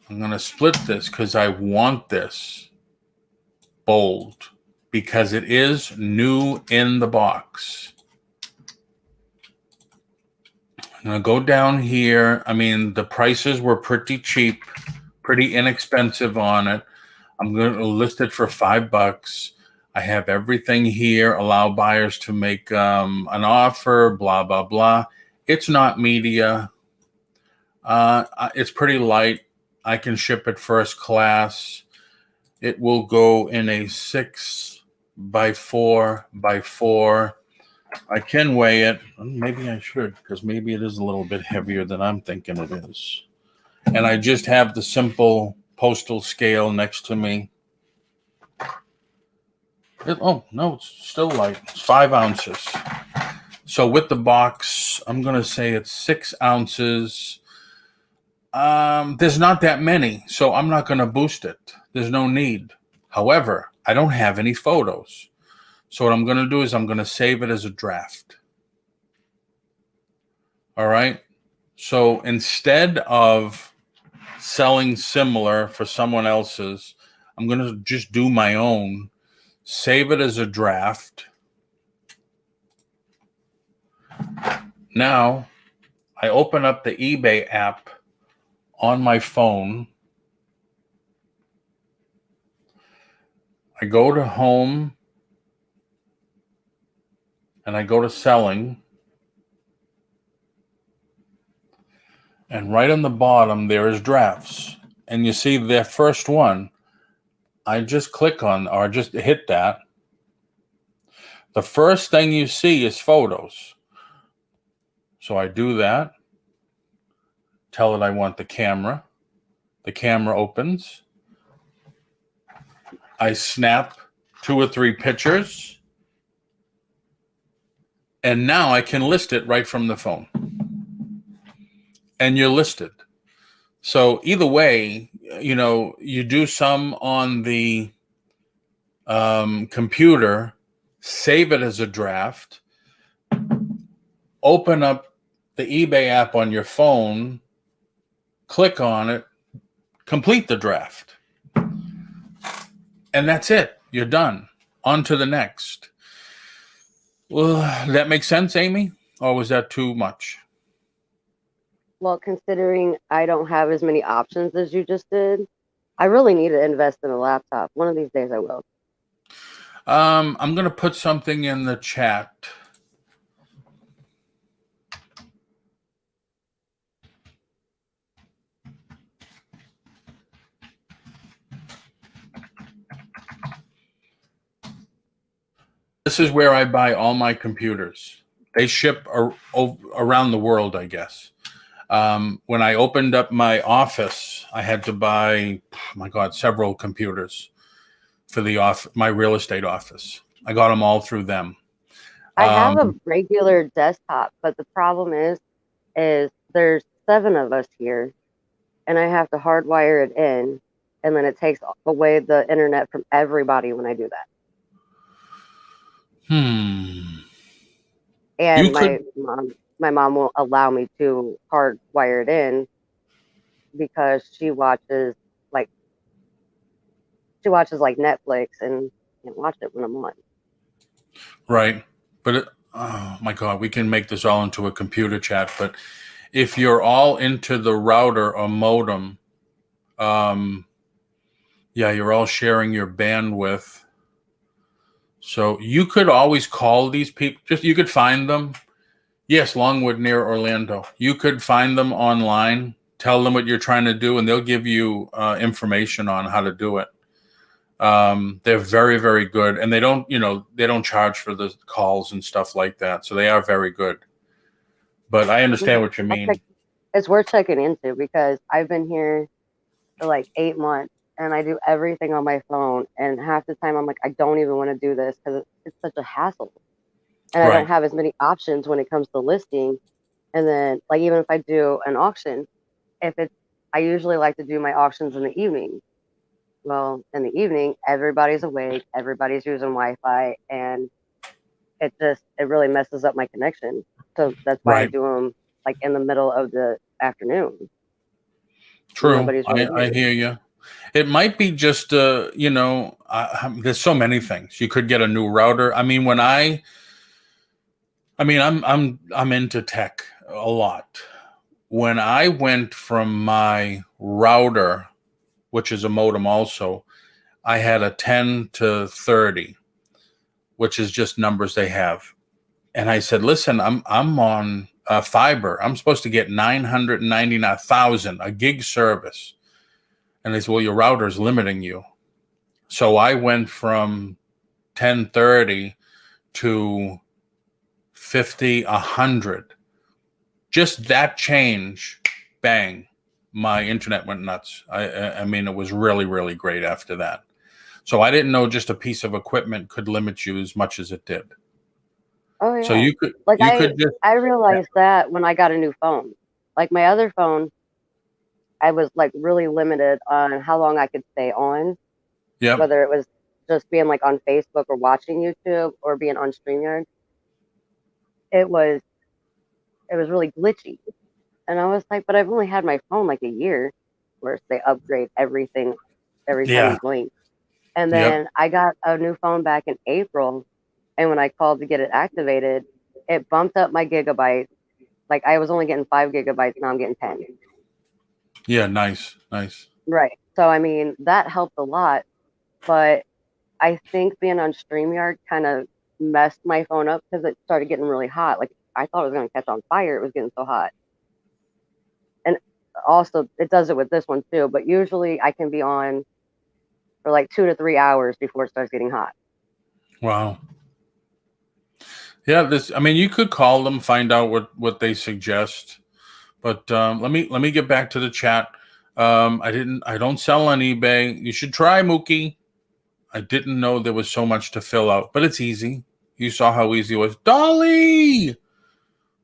I'm going to split this because I want this bold, because it is new in the box. I'm going to go down here. I mean, the prices were pretty cheap, pretty inexpensive on it. I'm going to list it for $5. I have everything here. Allow buyers to make an offer, blah, blah, blah. It's not media. It's pretty light. I can ship it first class. It will go in a 6x4x4. I can weigh it. Maybe I should, because maybe it is a little bit heavier than I'm thinking it is. And I just have the simple postal scale next to me. No, it's still light. It's 5 ounces. So with the box, I'm going to say it's 6 ounces. There's not that many, so I'm not going to boost it. There's no need. However, I don't have any photos. So what I'm going to do is I'm going to save it as a draft. All right. So instead of selling similar for someone else's. I'm going to just do my own, save it as a draft. Now I open up the eBay app on my phone. I go to home and I go to selling. And right on the bottom, there is drafts. And you see the first one. I just click on, or just hit that. The first thing you see is photos. So I do that. Tell it I want the camera. The camera opens. I snap 2 or 3 pictures. And now I can list it right from the phone. And you're listed. So either way, you do some on the computer, save it as a draft, open up the eBay app on your phone, click on it, complete the draft. And that's it. You're done. On to the next. Well, that makes sense, Amy? Or was that too much? Well, considering I don't have as many options as you just did, I really need to invest in a laptop. One of these days I will. I'm going to put something in the chat. This is where I buy all my computers. They ship around the world, I guess. When I opened up my office, I had to buy, several computers for my real estate office. I got them all through them. I have a regular desktop, but the problem is there's 7 of us here, and I have to hardwire it in, and then it takes away the internet from everybody when I do that. And my mom won't allow me to hardwire it in because she watches Netflix and can't watch it when I'm on. Right. But oh my God, we can make this all into a computer chat. But if you're all into the router or modem, you're all sharing your bandwidth. So you could always call these people. You could find them. Yes, Longwood near Orlando. You could find them online, tell them what you're trying to do, and they'll give you information on how to do it. They're very, very good, and they don't charge for the calls and stuff like that. So they are very good. But I understand what you mean. It's worth checking into because I've been here for like 8 months and I do everything on my phone. And half the time I'm like, I don't even want to do this because it's such a hassle. And I don't have as many options when it comes to listing. And then even if I do an auction, I usually like to do my auctions in the evening. Well, in the evening, everybody's awake, everybody's using Wi-Fi, and it really messes up my connection. So that's why I do them in the middle of the afternoon. True. I hear you. It might be just, there's so many things. You could get a new router. I mean, I'm into tech a lot. When I went from my router, which is a modem also, I had a 10 to 30, which is just numbers they have. And I said, listen, I'm on fiber. I'm supposed to get 999,000, a gig service. And they said, well, your router is limiting you. So I went from 1030 to 50, 100. Just that change, bang, my internet went nuts. I mean, it was really, really great after that. So I didn't know just a piece of equipment could limit you as much as it did. Oh yeah. So you could I realized that when I got a new phone. My other phone, I was really limited on how long I could stay on. Yeah. Whether it was just being on Facebook or watching YouTube or being on StreamYard. It was really glitchy. And I was like, but I've only had my phone a year. where they upgrade everything every time Yeah. you blink. And Yep. then I got a new phone back in April, and when I called to get it activated, it bumped up my gigabytes. Like I was only getting 5 gigabytes, now I'm getting 10. Yeah. Nice. Nice. Right. So I mean that helped a lot, but I think being on StreamYard kind of messed my phone up because it started getting really hot. Like I thought it was going to catch on fire. It was getting so hot. And also, it does it with this one too. But usually, I can be on for like 2 to 3 hours before it starts getting hot. Wow. Yeah. This. I mean, you could call them, find out what they suggest. But let me get back to the chat. I don't sell on eBay. You should try Mookie. I didn't know there was so much to fill out, but it's easy. You saw how easy it was. Dolly!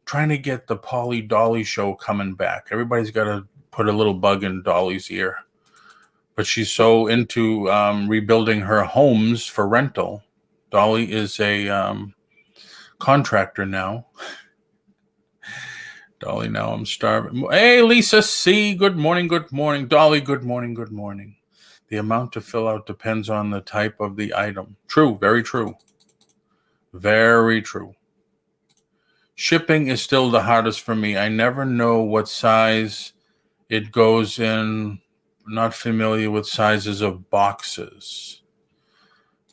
Trying to get the Polly Dolly show coming back. Everybody's got to put a little bug in Dolly's ear. But she's so into rebuilding her homes for rental. Dolly is a contractor now. Dolly, now I'm starving. Hey, Lisa C. Good morning. Good morning. Dolly, good morning. Good morning. The amount to fill out depends on the type of the item. True. Very true. Very true. Shipping is still the hardest for me. I never know what size it goes in. Not familiar with sizes of boxes.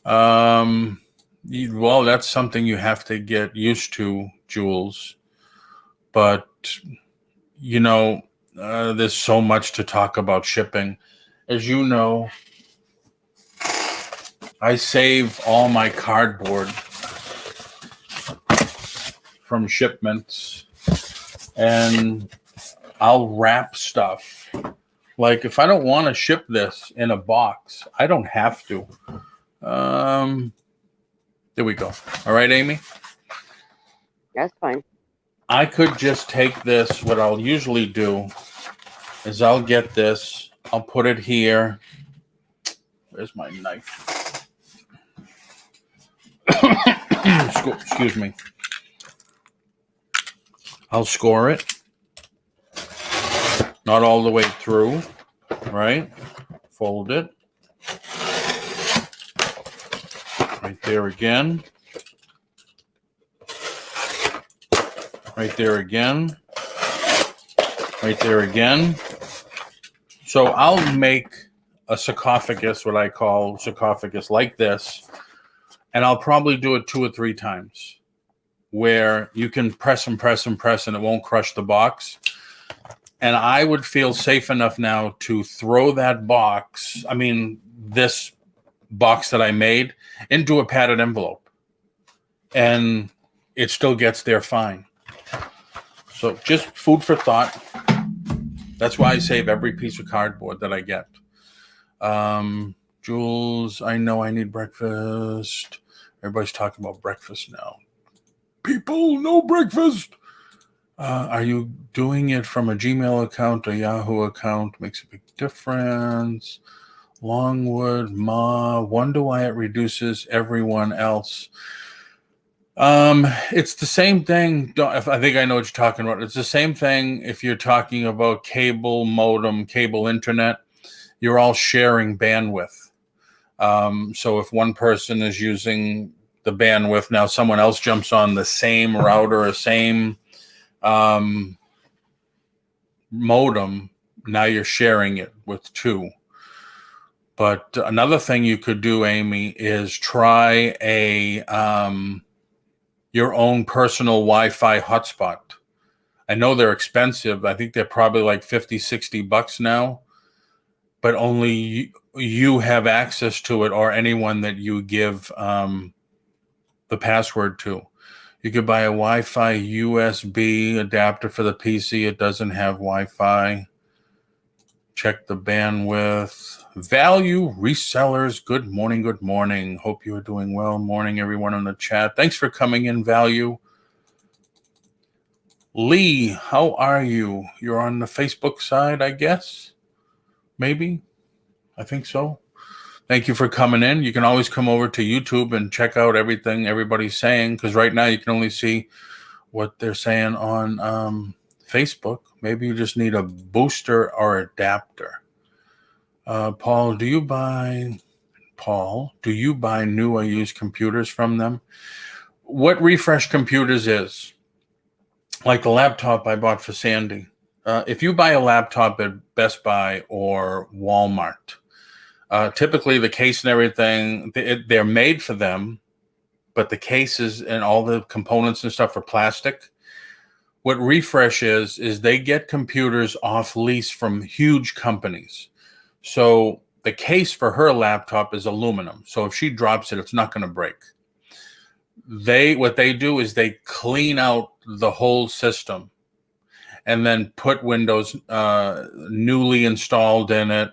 Well, that's something you have to get used to, Jules. But, there's so much to talk about shipping. As you know, I save all my cardboard from shipments, and I'll wrap stuff. Like if I don't want to ship this in a box, I don't have to. There we go. All right, Amy? That's fine. I could just take this. What I'll usually do is I'll get this. I'll put it here. Where's my knife? Excuse me. I'll score it. Not all the way through, right? Fold it. Right there again. Right there again. Right there again. So I'll make a sarcophagus, what I call sarcophagus, like this, and I'll probably do it 2 or 3 times, where you can press and press and press and it won't crush the box. And I would feel safe enough now to throw that box, this box that I made, into a padded envelope. And it still gets there fine. So just food for thought. That's why I save every piece of cardboard that I get. Jules, I know I need breakfast. Everybody's talking about breakfast now. People, no breakfast. Are you doing it from a Gmail account or Yahoo account? Makes a big difference. Longwood, Ma, wonder why it reduces everyone else. It's the same thing. I think I know what you're talking about. It's the same thing if you're talking about cable modem, cable internet. You're all sharing bandwidth. So if one person is using the bandwidth, now someone else jumps on the same router or same modem, now you're sharing it with 2. But another thing you could do, Amy, is try your own personal Wi-Fi hotspot. I know they're expensive. I think they're probably like $50-$60 now, but only you have access to it, or anyone that you give the password to. You could buy a Wi-Fi USB adapter for the PC. It doesn't have Wi-Fi. Check the bandwidth. Value resellers. Good morning. Good morning. Hope you are doing well. Morning, everyone in the chat. Thanks for coming in, Value. Lee, how are you? You're on the Facebook side, I guess. Maybe. I think so. Thank you for coming in. You can always come over to YouTube and check out everything everybody's saying, because right now you can only see what they're saying on Facebook. Maybe you just need a booster or adapter. Paul, do you buy new or used computers from them? What Refresh Computers is, like the laptop I bought for Sandy. If you buy a laptop at Best Buy or Walmart, typically the case and everything, they're made for them, but the cases and all the components and stuff are plastic. What Refresh is they get computers off lease from huge companies. So the case for her laptop is aluminum. So if she drops it, it's not going to break. What they do is they clean out the whole system and then put Windows newly installed in it,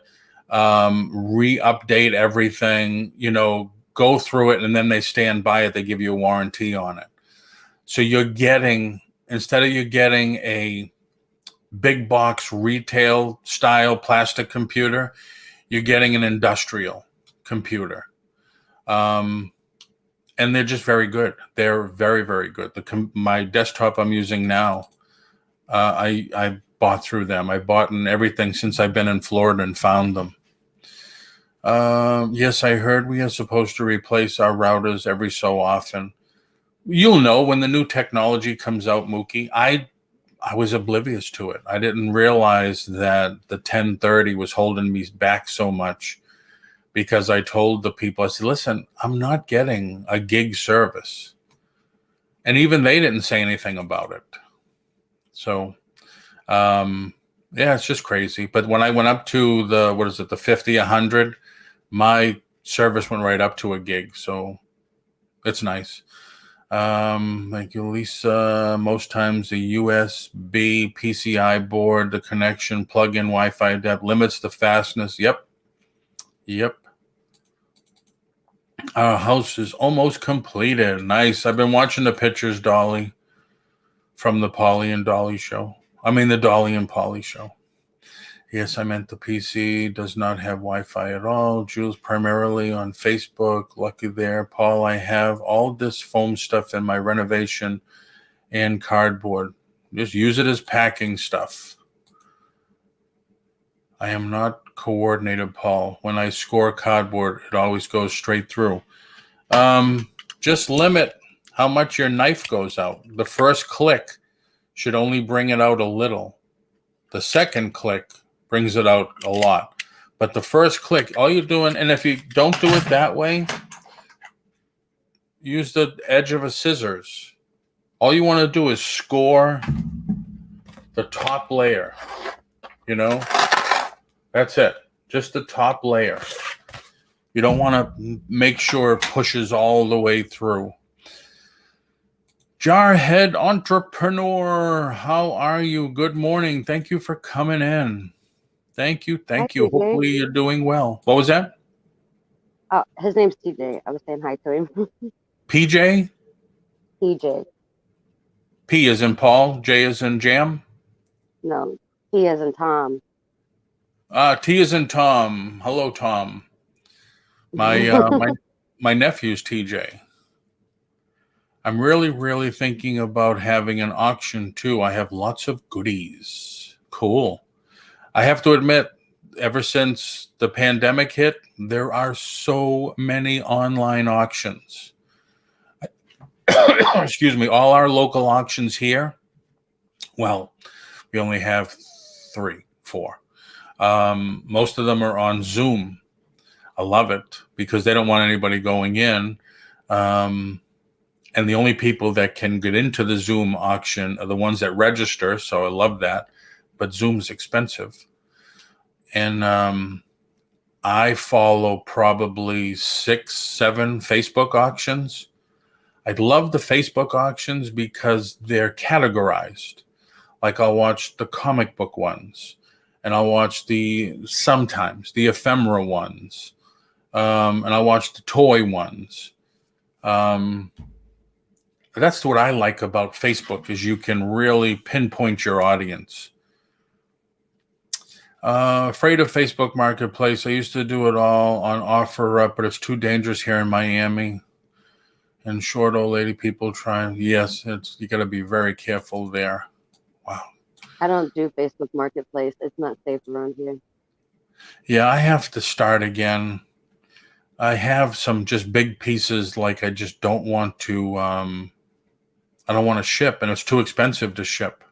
re-update everything, go through it, and then they stand by it. They give you a warranty on it. So instead of you getting a big box retail style plastic computer, you're getting an industrial computer. And they're just very good. They're very, very good. My desktop I'm using now, I bought through them. I bought in everything since I've been in Florida and found them. Yes, I heard we are supposed to replace our routers every so often. You'll know when the new technology comes out, Mookie. I was oblivious to it. I didn't realize that the 1030 was holding me back so much, because I told the people, I said, listen, I'm not getting a gig service. And even they didn't say anything about it. So, it's just crazy. But when I went up to the 50, 100, my service went right up to a gig. So it's nice. Thank you, Lisa. Most times the USB PCI board, the connection, plug-in Wi-Fi depth limits the fastness. Yep. Our house is almost completed. Nice. I've been watching the pictures, Dolly, from the Polly and Dolly show. I mean, the Dolly and Polly show. Yes, I meant the PC does not have Wi-Fi at all. Jules primarily on Facebook. Lucky there. Paul, I have all this foam stuff in my renovation and cardboard. Just use it as packing stuff. I am not coordinated, Paul. When I score cardboard, it always goes straight through. Just limit how much your knife goes out. The first click should only bring it out a little. The second click brings it out a lot. But the first click, all you're doing, and if you don't do it that way, use the edge of a scissors. All you want to do is score the top layer. That's it. Just the top layer. You don't want to make sure it pushes all the way through. Jarhead Entrepreneur, how are you? Good morning. Thank you for coming in. Thank you. Hi, Hopefully you're doing well. What was that? His name's TJ. I was saying hi to him. PJ? TJ. P as in Paul, J as in Jam? No, T as in Tom. T as in Tom. Hello, Tom. My nephew's TJ. I'm really, really thinking about having an auction too. I have lots of goodies. Cool. I have to admit, ever since the pandemic hit, there are so many online auctions. Excuse me. All our local auctions here, well, we only have 3, 4. Most of them are on Zoom. I love it because they don't want anybody going in. And the only people that can get into the Zoom auction are the ones that register. So I love that. But Zoom's expensive. And I follow probably 6, 7 Facebook auctions. I love the Facebook auctions because they're categorized. Like I'll watch the comic book ones. And I'll watch sometimes the ephemera ones. And I'll watch the toy ones. That's what I like about Facebook is you can really pinpoint your audience. Afraid of Facebook Marketplace. I used to do it all on OfferUp, but it's too dangerous here in Miami. And short old lady people trying. Yes, you got to be very careful there. Wow. I don't do Facebook Marketplace. It's not safe around here. Yeah, I have to start again. I have some just big pieces like I just don't want to I don't want to ship, and it's too expensive to ship.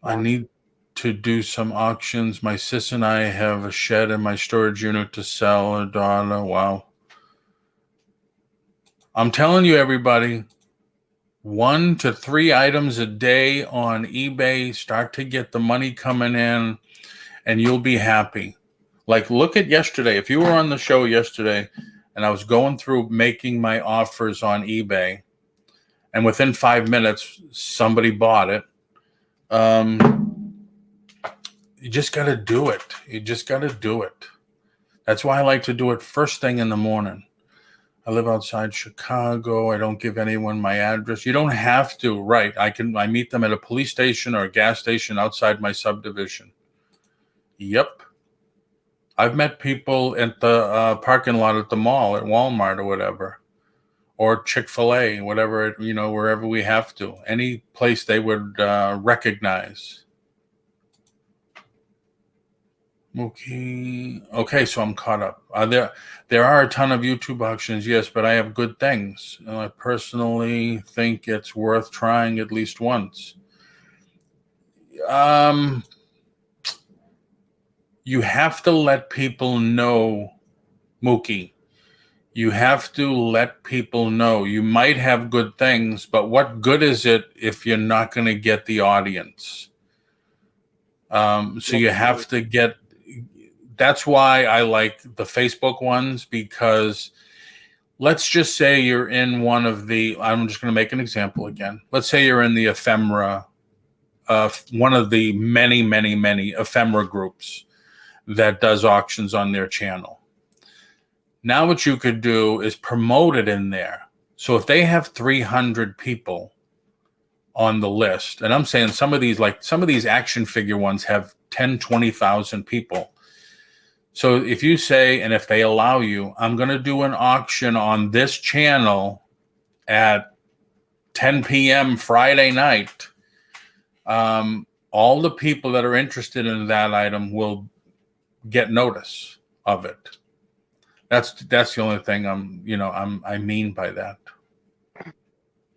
I Yeah. need to do some auctions. My sis and I have a shed in my storage unit to sell. A daughter. Wow. I'm telling you, everybody, 1 to 3 items a day on eBay. Start to get the money coming in, and you'll be happy. Like, look at yesterday. If you were on the show yesterday, and I was going through making my offers on eBay, and within 5 minutes, somebody bought it. You just got to do it. You just got to do it. That's why I like to do it first thing in the morning. I live outside Chicago. I don't give anyone my address. You don't have to, right? I meet them at a police station or a gas station outside my subdivision. Yep. I've met people at the parking lot at the mall, at Walmart or whatever, or Chick-fil-A, whatever, wherever we have to. Any place they would recognize. Okay, so I'm caught up. There are a ton of YouTube auctions, yes, but I have good things. And I personally think it's worth trying at least once. You have to let people know, Mookie. You have to let people know. You might have good things, but what good is it if you're not going to get the audience? So you have to get. That's why I like the Facebook ones, because let's just say you're in one of the, I'm just going to make an example again. Let's say you're in the ephemera, one of the many, many, many ephemera groups that does auctions on their channel. Now what you could do is promote it in there. So if they have 300 people on the list, and I'm saying some of these action figure ones have 10, 20,000 people. So if you say, and if they allow you, I'm going to do an auction on this channel at 10 p.m. Friday night, all the people that are interested in that item will get notice of it. That's the only thing I mean by that.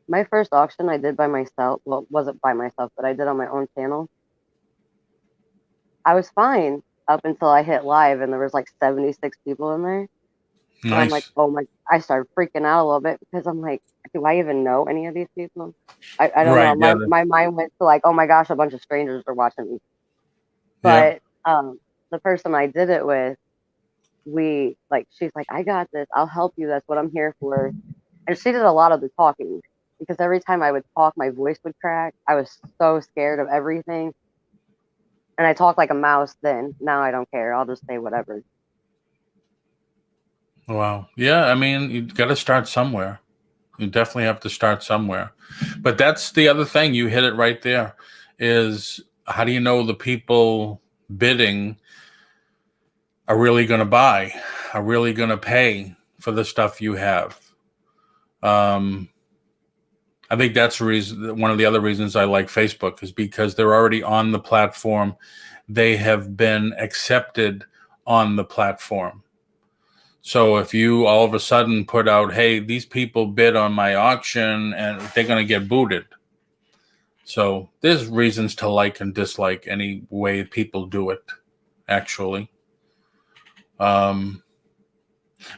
My first auction I did by myself. Well, it wasn't by myself, but I did on my own channel. I was fine up until I hit live, and there was like 76 people in there. And I'm like, Nice. oh my! I started freaking out a little bit because I'm like, do I even know any of these people? I don't know. Right. Yeah. My mind went to like, oh my gosh, a bunch of strangers are watching me. Yeah. But the person I did it with, she's like, I got this. I'll help you. That's what I'm here for. And she did a lot of the talking, because every time I would talk, my voice would crack. I was so scared of everything. And I talk like a mouse then. Now I don't care. I'll just say whatever. Wow. Yeah. I mean, you got to start somewhere. You definitely have to start somewhere. But that's the other thing. You hit it right there. Is how do you know the people bidding are really going to buy, are really going to pay for the stuff you have? I think that's one of the other reasons I like Facebook is because they're already on the platform. They have been accepted on the platform. So if you all of a sudden put out, hey, these people bid on my auction, and they're going to get booted. So there's reasons to like and dislike any way people do it, actually. But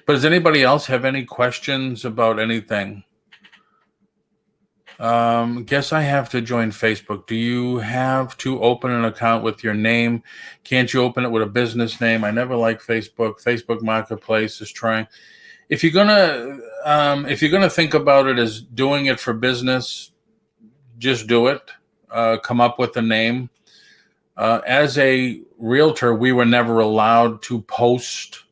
does anybody else have any questions about anything? Guess I have to join Facebook. Do you have to open an account with your name? Can't you open it with a business name? I never like Facebook. Facebook Marketplace is trying. If you're gonna think about it as doing it for business, just do it. Come up with a name. As a realtor, we were never allowed to post.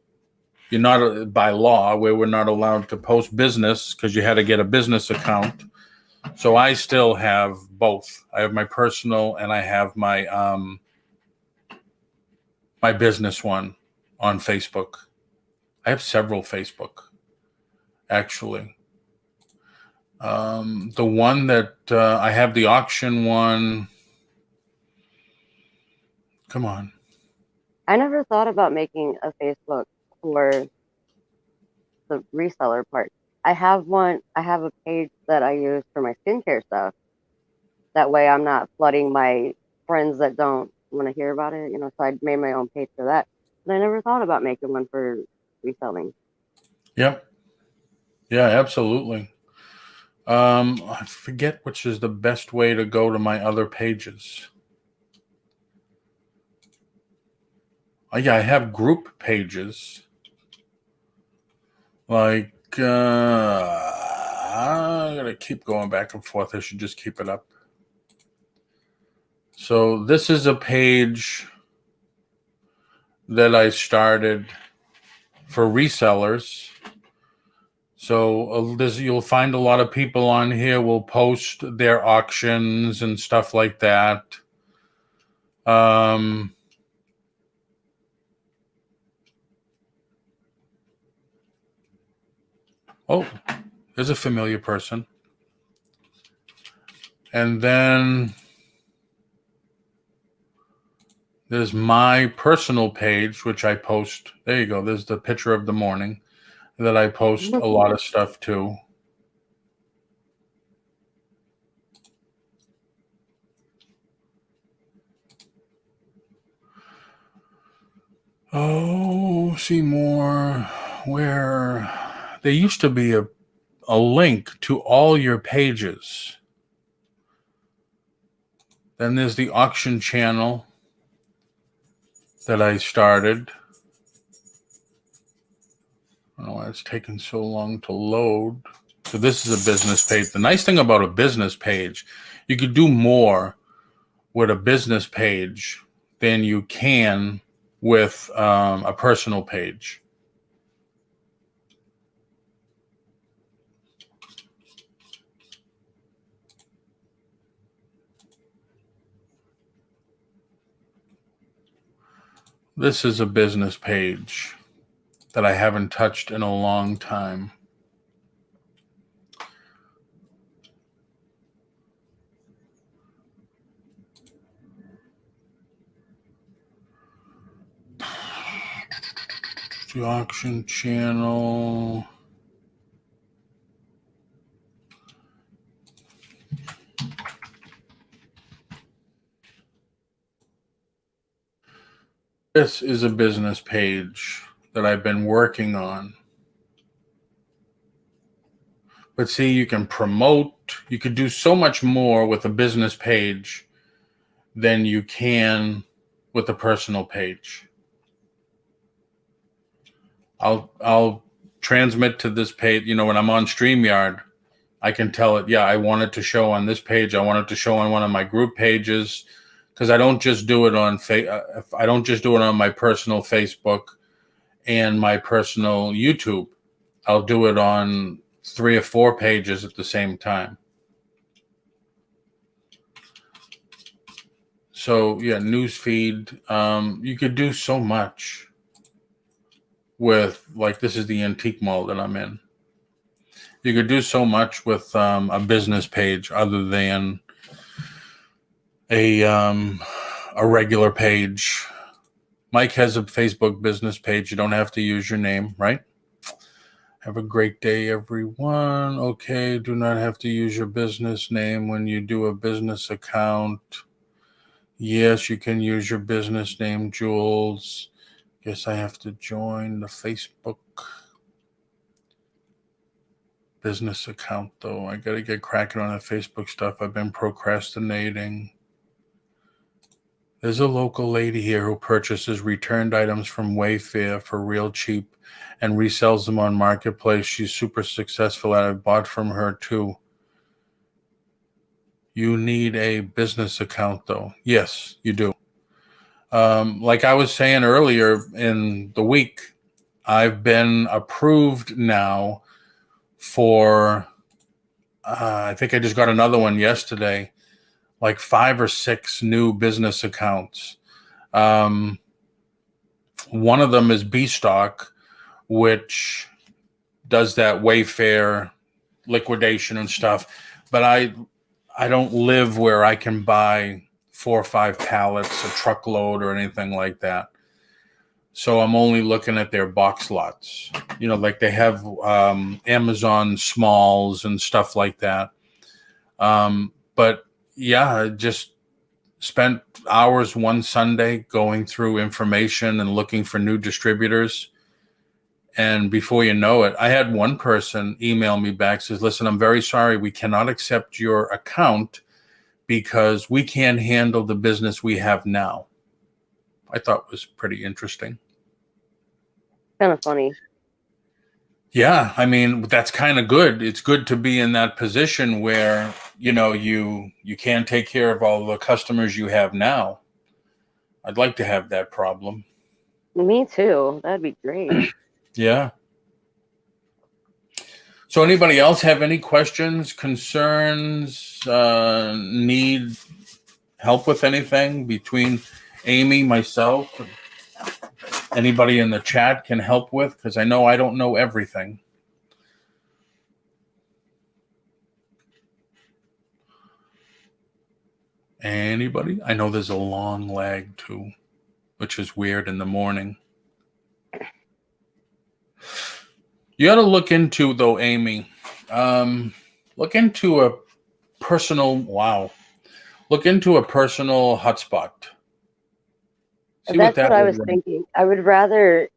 You're not by law. We were not allowed to post business because you had to get a business account. So I still have both. I have my personal and I have my my business one on Facebook. I have several Facebook, actually. The one that I have, the auction one. Come on. I never thought about making a Facebook for the reseller part. I have one. I have a page that I use for my skincare stuff. That way, I'm not flooding my friends that don't want to hear about it. So I made my own page for that. But I never thought about making one for reselling. Yep. Yeah, absolutely. I forget which is the best way to go to my other pages. Oh, yeah, I have group pages. Like, I'm going to keep going back and forth. I should just keep it up. So this is a page that I started for resellers. So you'll find a lot of people on here will post their auctions and stuff like that. Oh, there's a familiar person. And then there's my personal page, which I post. There you go. There's the picture of the morning that I post a lot of stuff to. Oh, see more. Where there used to be a link to all your pages. Then there's the auction channel that I started. I don't know why it's taking so long to load. So this is a business page. The nice thing about a business page, you could do more with a business page than you can with a personal page. This is a business page that I haven't touched in a long time. The auction channel. This is a business page that I've been working on. But see, you can promote, you could do so much more with a business page than you can with a personal page. I'll transmit to this page, when I'm on StreamYard, I can tell it, yeah, I want it to show on this page. I want it to show on one of my group pages, because I don't just do it on I don't just do it on my personal Facebook and my personal YouTube. I'll do it on 3 or 4 pages at the same time. So yeah, newsfeed. You could do so much with, like, this is the antique mall that I'm in. You could do so much with a business page other than a regular page. Mike has a Facebook business page. You don't have to use your name, right? Have a great day, everyone. Okay, do not have to use your business name when you do a business account. Yes, you can use your business name, Jules. Guess I have to join the Facebook business account, though. I got to get cracking on the Facebook stuff. I've been procrastinating. There's a local lady here who purchases returned items from Wayfair for real cheap and resells them on Marketplace. She's super successful at it. I bought from her too. You need a business account, though. Yes, you do. Like I was saying earlier in the week, I've been approved now for, I think I just got another one yesterday, like 5 or 6 new business accounts. One of them is B-Stock, which does that Wayfair liquidation and stuff. But I don't live where I can buy 4 or 5 pallets, a truckload, or anything like that. So I'm only looking at their box lots. Like they have Amazon smalls and stuff like that. But yeah, I just spent hours one Sunday going through information and looking for new distributors. And before you know it, I had one person email me back, says, listen, I'm very sorry. We cannot accept your account because we can't handle the business we have now. I thought it was pretty interesting. Kind of funny. Yeah, I mean, that's kind of good. It's good to be in that position where, you can't take care of all the customers you have now. I'd like to have that problem. Me too. That'd be great. Yeah. So anybody else have any questions, concerns, need help with anything between Amy, myself, anybody in the chat can help with? Because I know I don't know everything. Anybody? I know there's a long lag too, which is weird in the morning. You got to look into, though, Amy. Look into a personal. Wow. Look into a personal hotspot. See that's what I was thinking. I would rather,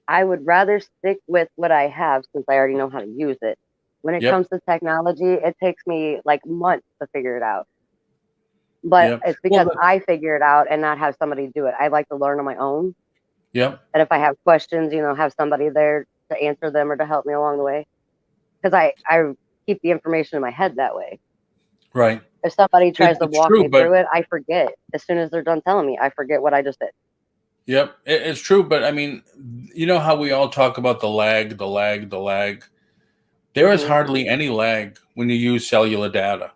I would rather stick with what I have since I already know how to use it. When it comes to technology, it takes me like months to figure it out. But it's because I figure it out and not have somebody do it. I like to learn on my own. Yep. And if I have questions, have somebody there to answer them or to help me along the way. Because I keep the information in my head that way. Right. If somebody tries to walk me through it, I forget. As soon as they're done telling me, I forget what I just did. Yep, it's true. But I mean, you know how we all talk about the lag. There is hardly any lag when you use cellular data.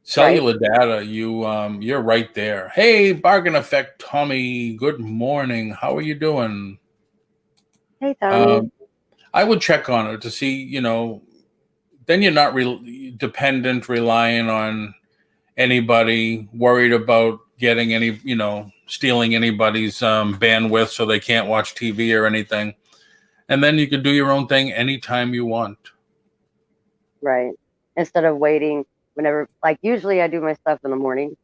Cellular data, you're right there. Hey, Bargain Effect Tommy, good morning. How are you doing? Hey, Tommy. I would check on it to see, then you're not dependent, relying on anybody, worried about getting any, stealing anybody's bandwidth so they can't watch TV or anything. And then you could do your own thing anytime you want. Right. Instead of waiting whenever, like usually I do my stuff in the morning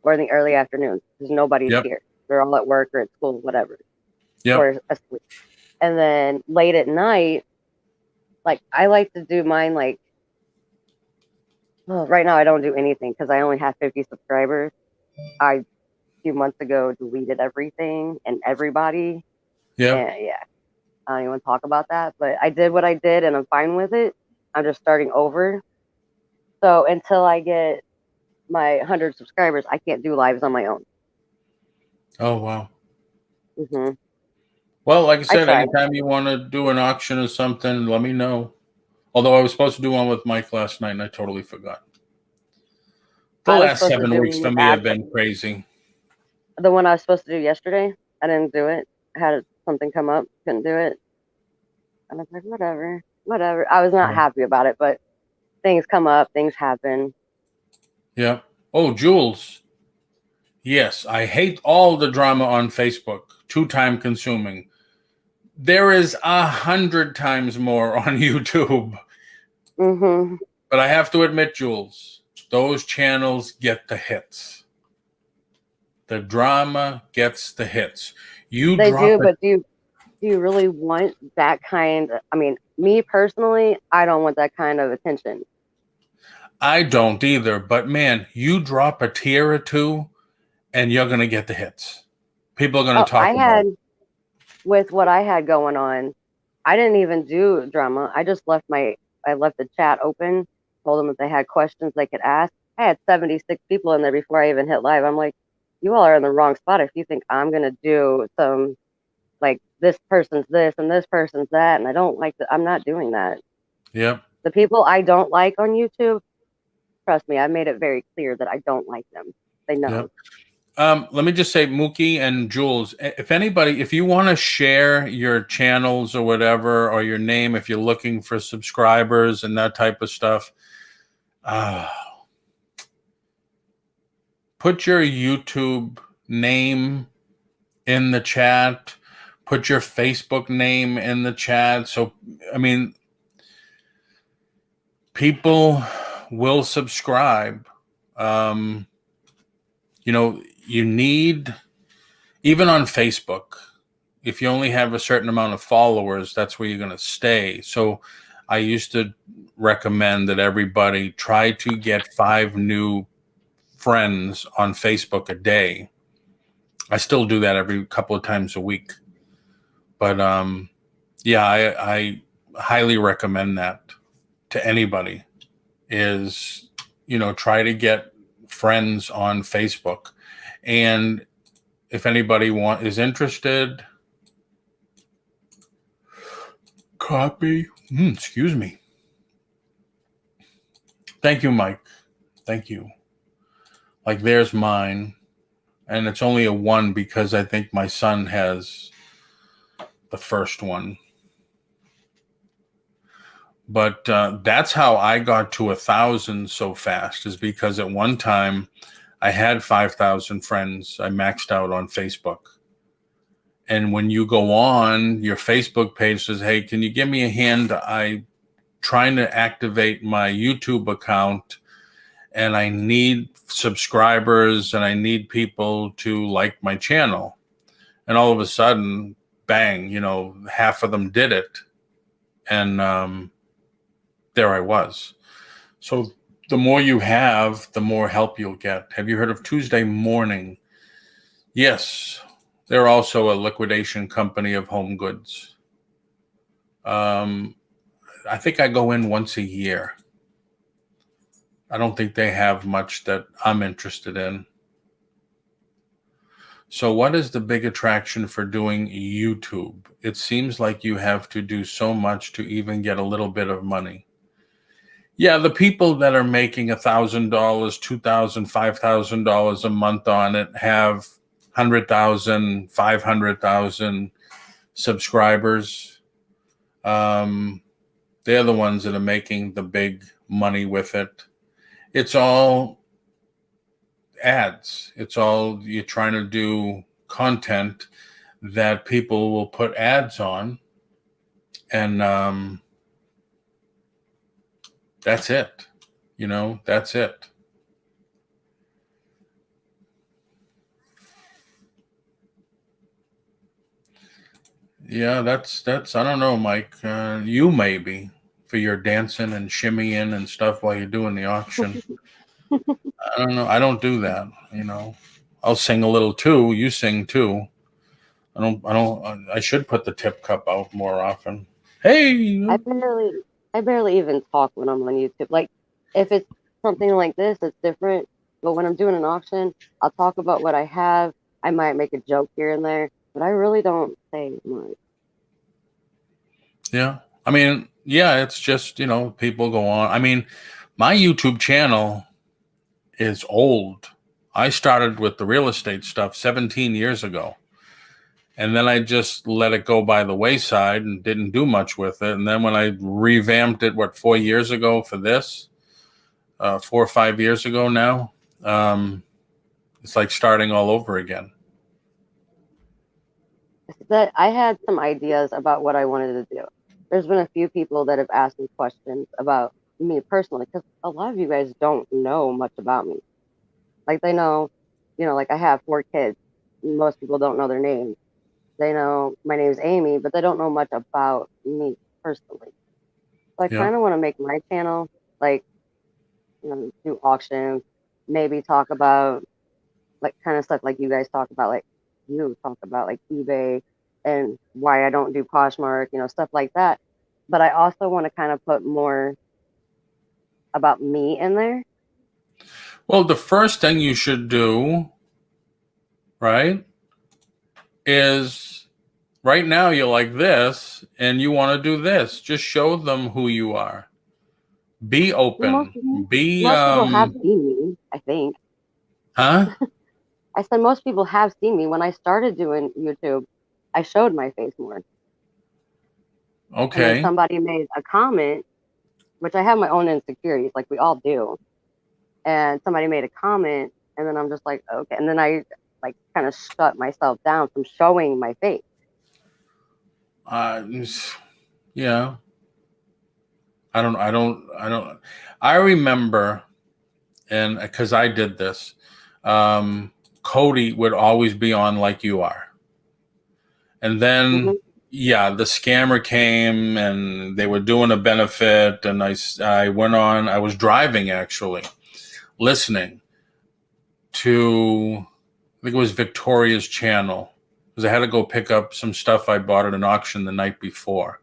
or in the early afternoon because nobody's here. They're all at work or at school, whatever. Or asleep. And then late at night, like I like to do mine like, right now I don't do anything because I only have 50 subscribers. A few months ago deleted everything and everybody. And I don't even talk about that, but I did what I did and I'm fine with it. I'm just starting over. So until I get my 100 subscribers, I can't do lives on my own. Oh, wow. Mm-hmm. Well, like I said, anytime you want to do an auction or something, let me know. Although I was supposed to do one with Mike last night and I totally forgot. The last 7 weeks for me have been crazy. The one I was supposed to do yesterday, I didn't do it. I had something come up, couldn't do it. And I was like, whatever. I was not happy about it, but things come up, things happen. Yeah. Oh, Jules. Yes, I hate all the drama on Facebook. Too time consuming. There is 100 times more on YouTube. Mm-hmm. But I have to admit, Jules, those channels get the hits. The drama gets the hits. They do, but do you really want that kind of, I mean, me personally, I don't want that kind of attention. I don't either, but man, you drop a tier or two and you're going to get the hits. People are going to talk about it. With what I had going on, I didn't even do drama. I just left the chat open, told them if they had questions they could ask. I had 76 people in there before I even hit live. I'm like, you all are in the wrong spot if you think I'm going to do some, like, this person's this and this person's that, and I don't like that. I'm not doing that. Yep. The people I don't like on YouTube, trust me, I made it very clear that I don't like them. They know. Yep. Let me just say, Mookie and Jules, if you want to share your channels or whatever, or your name, if you're looking for subscribers and that type of stuff, put your YouTube name in the chat, put your Facebook name in the chat. So, I mean, people will subscribe. You need, even on Facebook, if you only have a certain amount of followers, that's where you're going to stay. So I used to recommend that everybody try to get 5 new friends on Facebook a day. I still do that every couple of times a week. But yeah, I highly recommend that to anybody is, try to get friends on Facebook. And if anybody is interested, copy. Excuse me. Thank you, Mike. Thank you. Like there's mine. And it's only a 1 because I think my son has the first one. But that's how I got to 1,000 so fast, is because at one time I had 5,000 friends. I maxed out on Facebook. And when you go on, your Facebook page says, hey, can you give me a hand? I'm trying to activate my YouTube account and I need subscribers and I need people to like my channel. And all of a sudden, bang, half of them did it. And there I was. So the more you have, the more help you'll get. Have you heard of Tuesday Morning? Yes. They're also a liquidation company of home goods. I think I go in once a year. I don't think they have much that I'm interested in. So what is the big attraction for doing YouTube? It seems like you have to do so much to even get a little bit of money. Yeah, the people that are making $1,000, $2,000, $5,000 a month on it have 100,000, 500,000 subscribers. They're the ones that are making the big money with it. It's all ads. It's all, you're trying to do content that people will put ads on. And that's it. That's it. Yeah, that's I don't know, Mike. You maybe for your dancing and shimmying and stuff while you're doing the auction. I don't know. I don't do that. I'll sing a little too. You sing too. I should put the tip cup out more often. Hey. I barely even talk when I'm on YouTube. Like if it's something like this, it's different. But when I'm doing an auction, I'll talk about what I have. I might make a joke here and there, but I really don't say much. Yeah. I mean, yeah, it's just, people go on. I mean, my YouTube channel is old. I started with the real estate stuff 17 years ago. And then I just let it go by the wayside and didn't do much with it. And then when I revamped it, 4 years ago for this, 4 or 5 years ago now, it's like starting all over again. That I had some ideas about what I wanted to do. There's been a few people that have asked me questions about me personally, because a lot of you guys don't know much about me. Like they know, like I have 4 kids. Most people don't know their names. They know my name is Amy, but they don't know much about me personally. So I kind of want to make my channel like, do auctions, maybe talk about like kind of stuff like you guys talk about, like you talk about like eBay and why I don't do Poshmark, stuff like that. But I also want to kind of put more about me in there. Well, the first thing you should do, right, is right now you're like this and you want to do this. Just show them who you are. Be open. Most people have seen me, I think. Huh? I said most people have seen me. When I started doing YouTube, I showed my face more. Okay. And then somebody made a comment, which I have my own insecurities, like we all do. And somebody made a comment, and then I'm just like, okay. And then I like kind of shut myself down from showing my face. Yeah. I remember, and because I did this, Cody would always be on like you are. And then, yeah, the scammer came and they were doing a benefit. And I went on, I was driving actually, listening to, I think it was Victoria's channel, because I had to go pick up some stuff I bought at an auction the night before.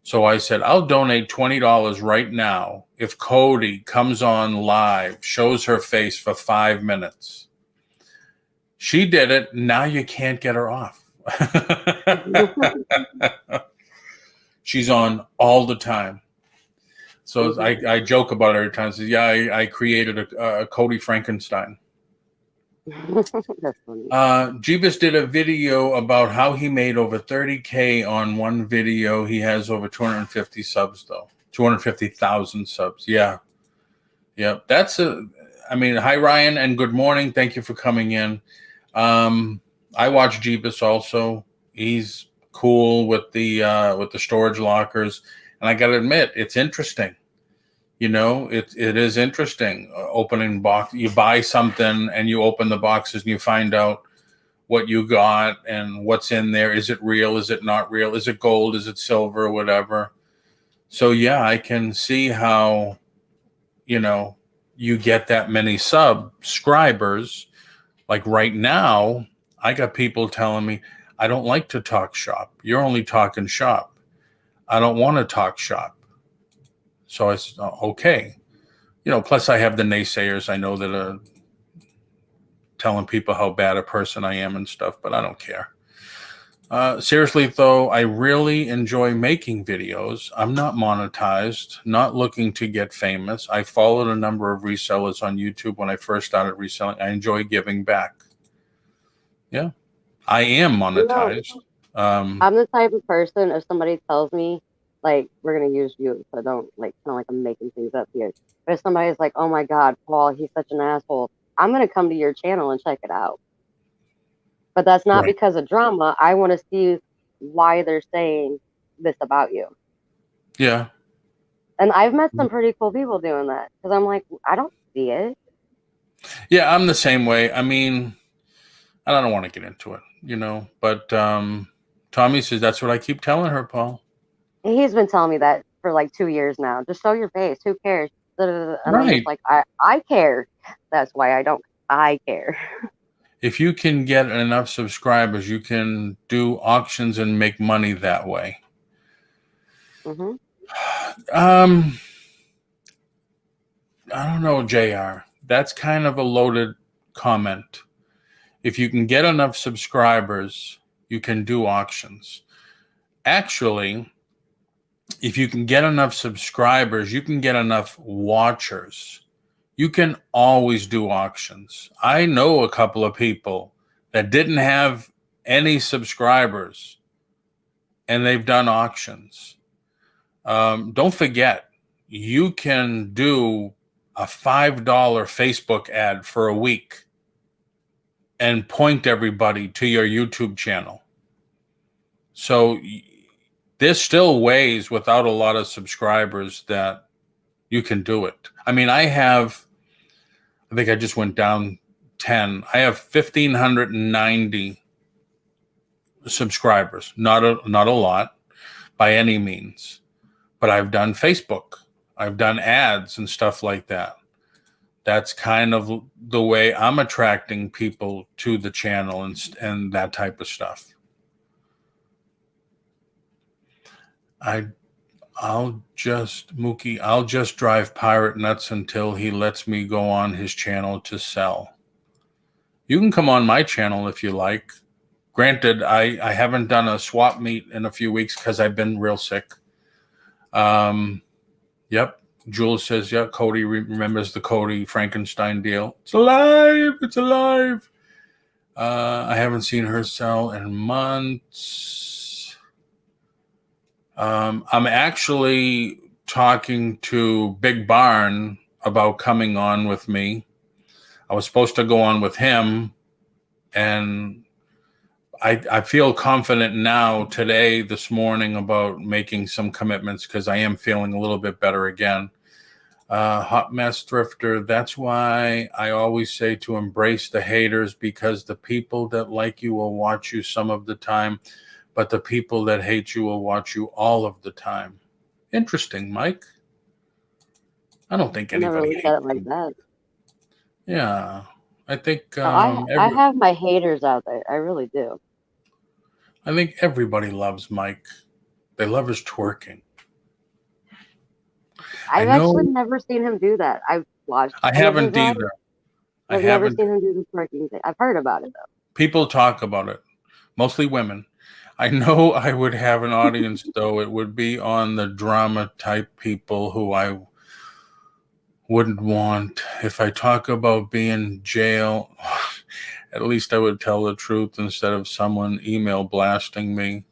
So I said, I'll donate $20 right now if Cody comes on live, shows her face for 5 minutes. She did it. Now you can't get her off. She's on all the time. So I joke about it every time. I say, yeah, I created a Cody Frankenstein. That's funny. Jeebus did a video about how he made over 30K on one video. He has over 250 subs though. 250,000 subs. Yeah. I mean, hi Ryan and good morning. Thank you for coming in. I watch Jeebus also. He's cool with the storage lockers. And I got to admit, it's interesting. It is interesting. Opening box, you buy something and you open the boxes and you find out what you got and what's in there. Is it real? Is it not real? Is it gold? Is it silver? Whatever. So yeah, I can see how, you get that many subscribers. Like right now, I got people telling me, I don't like to talk shop. You're only talking shop. I don't want to talk shop. So I said, okay. Plus I have the naysayers I know that are telling people how bad a person I am and stuff, but I don't care. Seriously, though, I really enjoy making videos. I'm not monetized, not looking to get famous. I followed a number of resellers on YouTube when I first started reselling. I enjoy giving back. Yeah, I am monetized. I'm the type of person, if somebody tells me, like, we're going to use you, so don't, like, kind of like I'm making things up here. But if somebody's like, oh my God, Paul, he's such an asshole, I'm going to come to your channel and check it out. But that's not Right. because of drama. I want to see why they're saying this about you. Yeah. And I've met some pretty cool people doing that because I'm like, I don't see it. Yeah, I'm the same way. I mean, I don't want to get into it, but Tommy says that's what I keep telling her, Paul. He's been telling me that for like 2 years now. Just show your face. Who cares? And Right. I'm just like, I care. That's why I care. If you can get enough subscribers, you can do auctions and make money that way. Mm-hmm. I don't know, JR. That's kind of a loaded comment. If you can get enough subscribers, you can do auctions. Actually, if you can get enough subscribers, you can get enough watchers. You can always do auctions. I know a couple of people that didn't have any subscribers and they've done auctions. Don't forget, you can do a $5 Facebook ad for a week and point everybody to your YouTube channel. So there's still ways without a lot of subscribers that you can do it. I mean, I think I just went down 10. I have 1,590 subscribers. Not a lot by any means, but I've done Facebook. I've done ads and stuff like that. That's kind of the way I'm attracting people to the channel and that type of stuff. I'll just drive pirate nuts until he lets me go on his channel to sell. You can come on my channel if you like. Granted, I haven't done a swap meet in a few weeks because I've been real sick. Yep. Jules says, yeah, Cody remembers the Cody Frankenstein deal. It's alive. It's alive. I haven't seen her sell in months. I'm actually talking to Big Barn about coming on with me. I was supposed to go on with him And I feel confident now today, this morning, about making some commitments because I am feeling a little bit better again. Hot Mess Thrifter, that's why I always say to embrace the haters, because the people that like you will watch you some of the time, but the people that hate you will watch you all of the time. Interesting, Mike. I don't think I never anybody looked at hates it like you. that. Yeah, I think No, I have my haters out there. I really do. I think everybody loves Mike. They love his twerking. I I've actually know. never seen him do that. I've watched I some of his haven't ads. either. I I've never haven't. seen him do the twerking thing. I've heard about it though. People talk about it, mostly women. I know I would have an audience, though. It would be on the drama type people who I wouldn't want. If I talk about being in jail, at least I would tell the truth instead of someone email blasting me.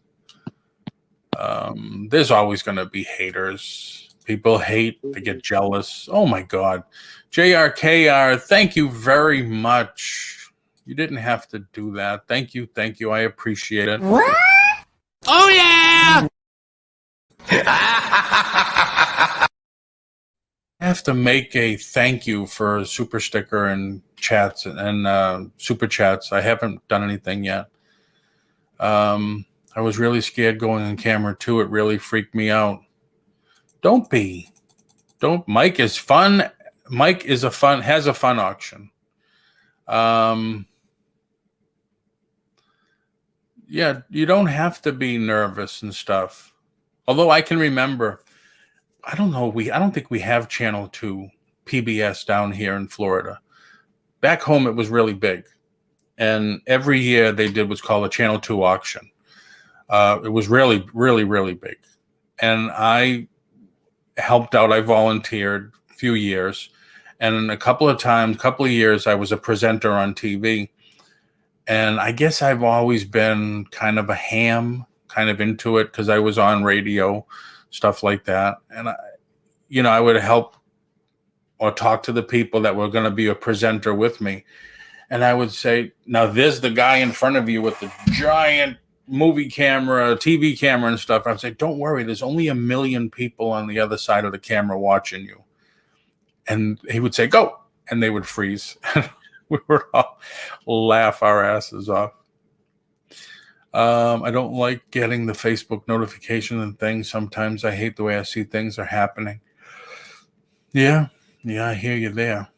There's always going to be haters. People hate, they get jealous. Oh my God. JRKR, thank you very much. You didn't have to do that. Thank you. Thank you. I appreciate it. What? Oh, yeah! I have to make a thank you for super sticker and chats and super chats. I haven't done anything yet. I was really scared going on camera too. It really freaked me out. Don't be. Don't. Mike is fun. Mike is has a fun auction. Yeah, you don't have to be nervous and stuff. Although I can remember, I don't think we have Channel 2 PBS down here in Florida. Back home, it was really big. And every year they did what's called a Channel 2 auction. It was really, really, really big. And I helped out. I volunteered a few years. And a couple of years, I was a presenter on TV. And I guess I've always been kind of a ham, kind of into it because I was on radio, stuff like that. And, I would help or talk to the people that were going to be a presenter with me. And I would say, now there's the guy in front of you with the giant movie camera, TV camera and stuff. I'd say, don't worry, there's only 1 million people on the other side of the camera watching you. And he would say, go. And they would freeze. We would all laugh our asses off. I don't like getting the Facebook notification and things. Sometimes I hate the way I see things are happening. Yeah, I hear you there.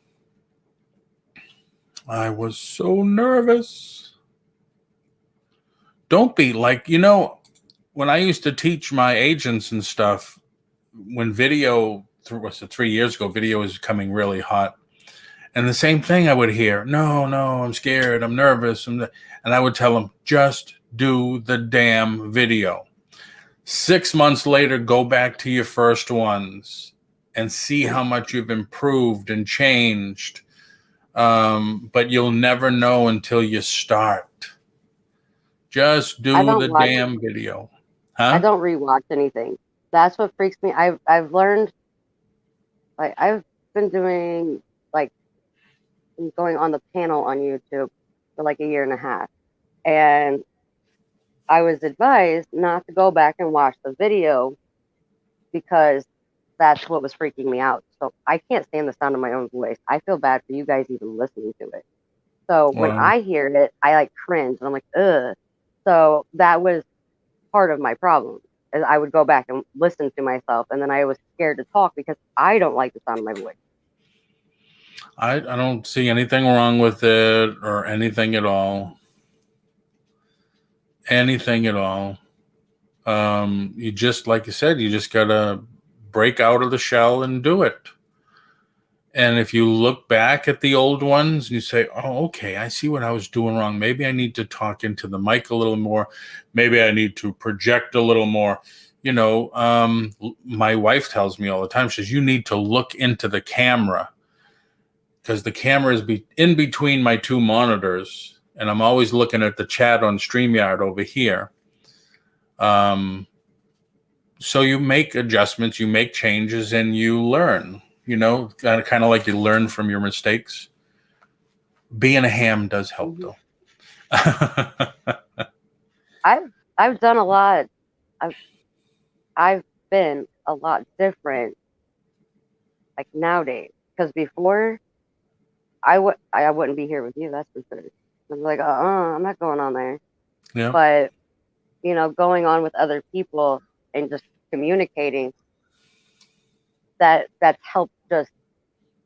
I was so nervous. Don't be like, when I used to teach my agents and stuff, when video, 3 years ago, video was coming really hot. And the same thing I would hear, no, I'm scared, I'm nervous. And I would tell them, just do the damn video. 6 months later, go back to your first ones and see how much you've improved and changed. But you'll never know until you start. Just do the damn video. Huh? I don't rewatch anything. That's what freaks me. I've learned, like, I've been doing, like, going on the panel on YouTube for like 1.5 years. And I was advised not to go back and watch the video because that's what was freaking me out. So I can't stand the sound of my own voice. I feel bad for you guys even listening to it. So when I hear it, I like cringe and I'm like, ugh. So that was part of my problem. Is I would go back and listen to myself, and then I was scared to talk because I don't like the sound of my voice. I don't see anything wrong with it or anything at all. Anything at all. You just, like you said, you just got to break out of the shell and do it. And if you look back at the old ones and you say, oh, okay, I see what I was doing wrong. Maybe I need to talk into the mic a little more. Maybe I need to project a little more. My wife tells me all the time, she says, you need to look into the camera because the camera is in between my two monitors. And I'm always looking at the chat on StreamYard over here. So you make adjustments, you make changes, and you learn. Kind of like you learn from your mistakes. Being a ham does help, though. I've done a lot. I've I've been a lot different like nowadays because before I wouldn't be here with you. That's for sure. I'm like, I'm not going on there. Yeah. But going on with other people and just communicating, that's helped just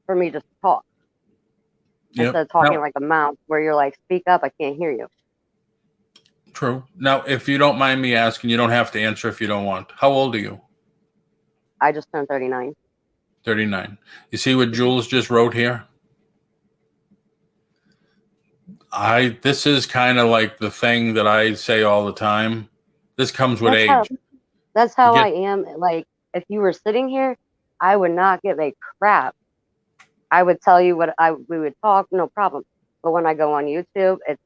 for me just to talk Yep. instead of talking Now, like a mouse where you're like, speak up, I can't hear you. true. Now, if you don't mind me asking, you don't have to answer if you don't want. How old are you? I just turned 39. 39. You see what Jules just wrote here? This is kind of like the thing that I say all the time. This comes with That's how age. that's You how get I am. Like if you were sitting here, I would not give a crap. I would tell you what we would talk, no problem. But when I go on YouTube, it's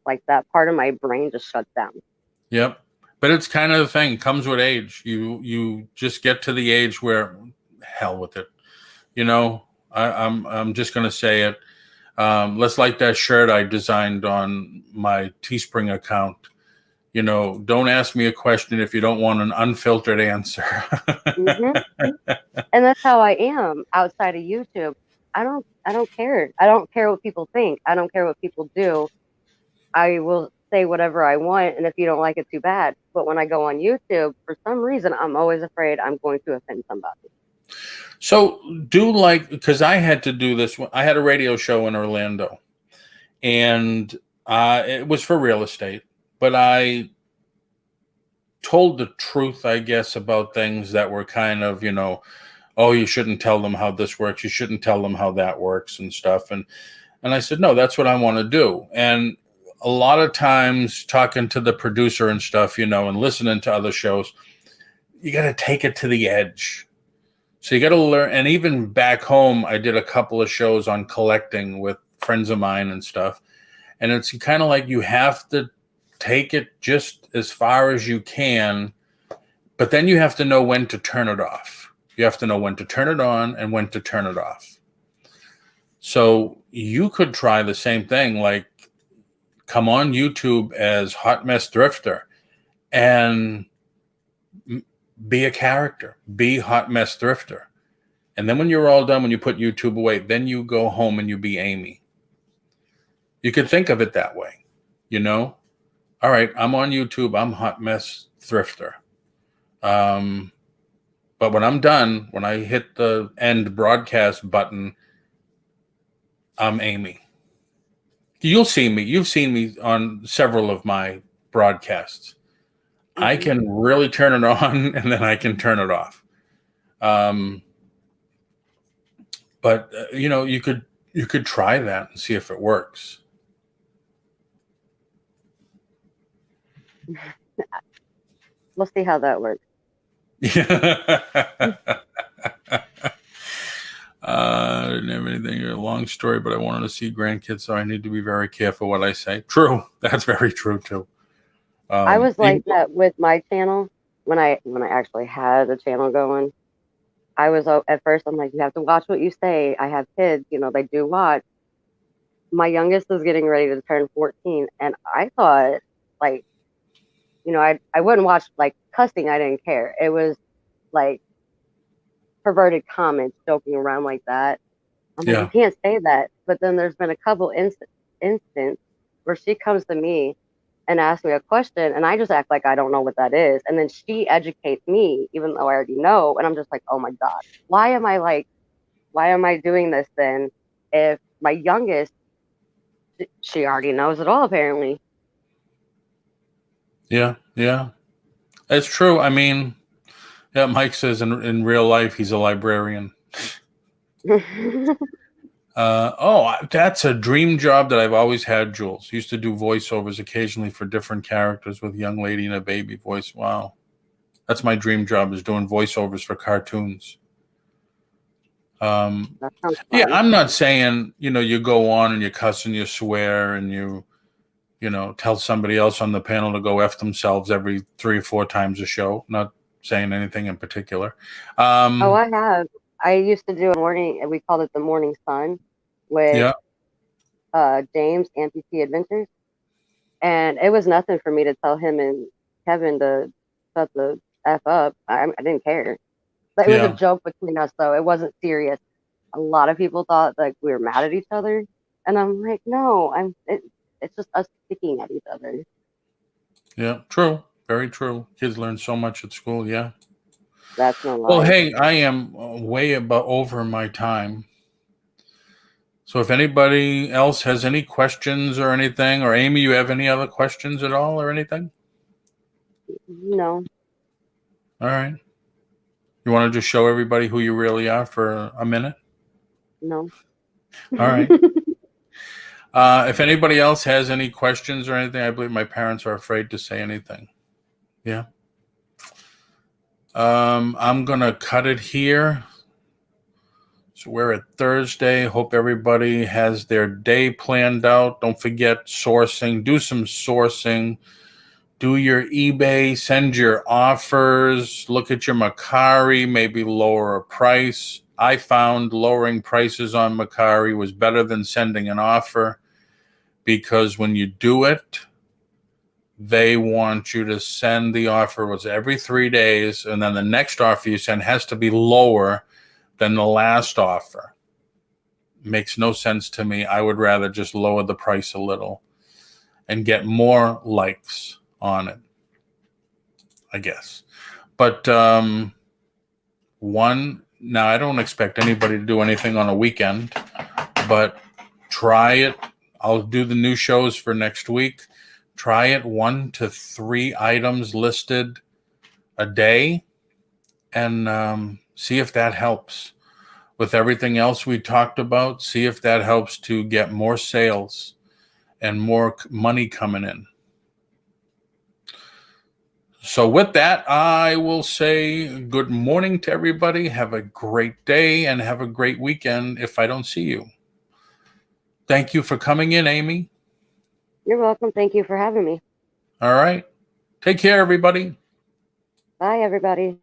like that part of my brain just shuts down. Yep. But it's kind of the thing, comes with age. You just get to the age where hell with it. I'm just gonna say it. Let's like that shirt I designed on my Teespring account. Don't ask me a question if you don't want an unfiltered answer. Hmm. And that's how I am outside of YouTube. I don't care. I don't care what people think. I don't care what people do. I will say whatever I want, and if you don't like it, too bad. But when I go on YouTube, for some reason, I'm always afraid I'm going to offend somebody. So because I had to do this. I had a radio show in Orlando, and it was for real estate, but I told the truth, I guess, about things that were kind of, oh, you shouldn't tell them how this works. You shouldn't tell them how that works and stuff. And I said, no, that's what I want to do. And a lot of times talking to the producer and stuff, and listening to other shows, you got to take it to the edge. So you got to learn. And even back home, I did a couple of shows on collecting with friends of mine and stuff. And it's kind of like you have to take it just as far as you can, but then you have to know when to turn it off. You have to know when to turn it on and when to turn it off. So you could try the same thing, like come on YouTube as Hot Mess Thrifter and be a character, be Hot Mess Thrifter. And then when you're all done, when you put YouTube away, then you go home and you be Amy. You could think of it that way, All right, I'm on YouTube. I'm Hot Mess Thrifter. But when I'm done, when I hit the end broadcast button, I'm Amy. You'll see me. You've seen me on several of my broadcasts. Mm-hmm. I can really turn it on and then I can turn it off. But you could try that and see if it works. We'll see how that works. I didn't have anything. A long story, but I wanted to see grandkids, so I need to be very careful what I say. True, that's very true too. I was like that with my channel when I actually had a channel going. I was at first. I'm like, you have to watch what you say. I have kids, they do watch. My youngest is getting ready to turn 14, and I thought, like, I wouldn't watch like cussing. I didn't care. It was like perverted comments, joking around like that. I'm like, you can't say that. But then there's been a couple instances where she comes to me and asks me a question, and I just act like I don't know what that is. And then she educates me, even though I already know. And I'm just like, oh my God, why am I doing this then? If my youngest, she already knows it all, apparently. Yeah. It's true. I mean, yeah, Mike says in real life, he's a librarian. That's a dream job that I've always had, Jules. Used to do voiceovers occasionally for different characters with a young lady and a baby voice. Wow. That's my dream job, is doing voiceovers for cartoons. Yeah, I'm not saying, you go on and you cuss and you swear and you tell somebody else on the panel to go F themselves every 3 or 4 times a show. Not saying anything in particular. I have. I used to do a morning, and we called it the Morning Sun with James Amputee Adventures. And it was nothing for me to tell him and Kevin to shut the F up. I didn't care. But it was a Yeah. joke between us, though. It wasn't serious. A lot of people thought like we were mad at each other, and I'm like, no, it's just us picking at each other. Yeah. True. Very true. Kids learn so much at school. Yeah. That's no Well, lie. hey, I am way about over my time. So if anybody else has any questions or anything, or Amy, you have any other questions at all or anything? No, All right. You want to just show everybody who you really are for a minute? no. All right. If anybody else has any questions or anything, I believe my parents are afraid to say anything. Yeah. I'm going to cut it here. So we're at Thursday. Hope everybody has their day planned out. Don't forget sourcing. Do some sourcing. Do your eBay. Send your offers. Look at your Mercari. Maybe lower a price. I found lowering prices on Mercari was better than sending an offer, because when you do it, they want you to send the offer was every 3 days, and then the next offer you send has to be lower than the last offer. Makes no sense to me. I would rather just lower the price a little and get more likes on it, I guess. But now I don't expect anybody to do anything on a weekend, but try it. I'll do the new shows for next week. Try it 1 to 3 items listed a day, and see if that helps. With everything else we talked about, see if that helps to get more sales and more money coming in. So with that, I will say good morning to everybody. Have a great day and have a great weekend if I don't see you. Thank you for coming in, Amy. You're welcome. Thank you for having me. All right. Take care, everybody. Bye, everybody.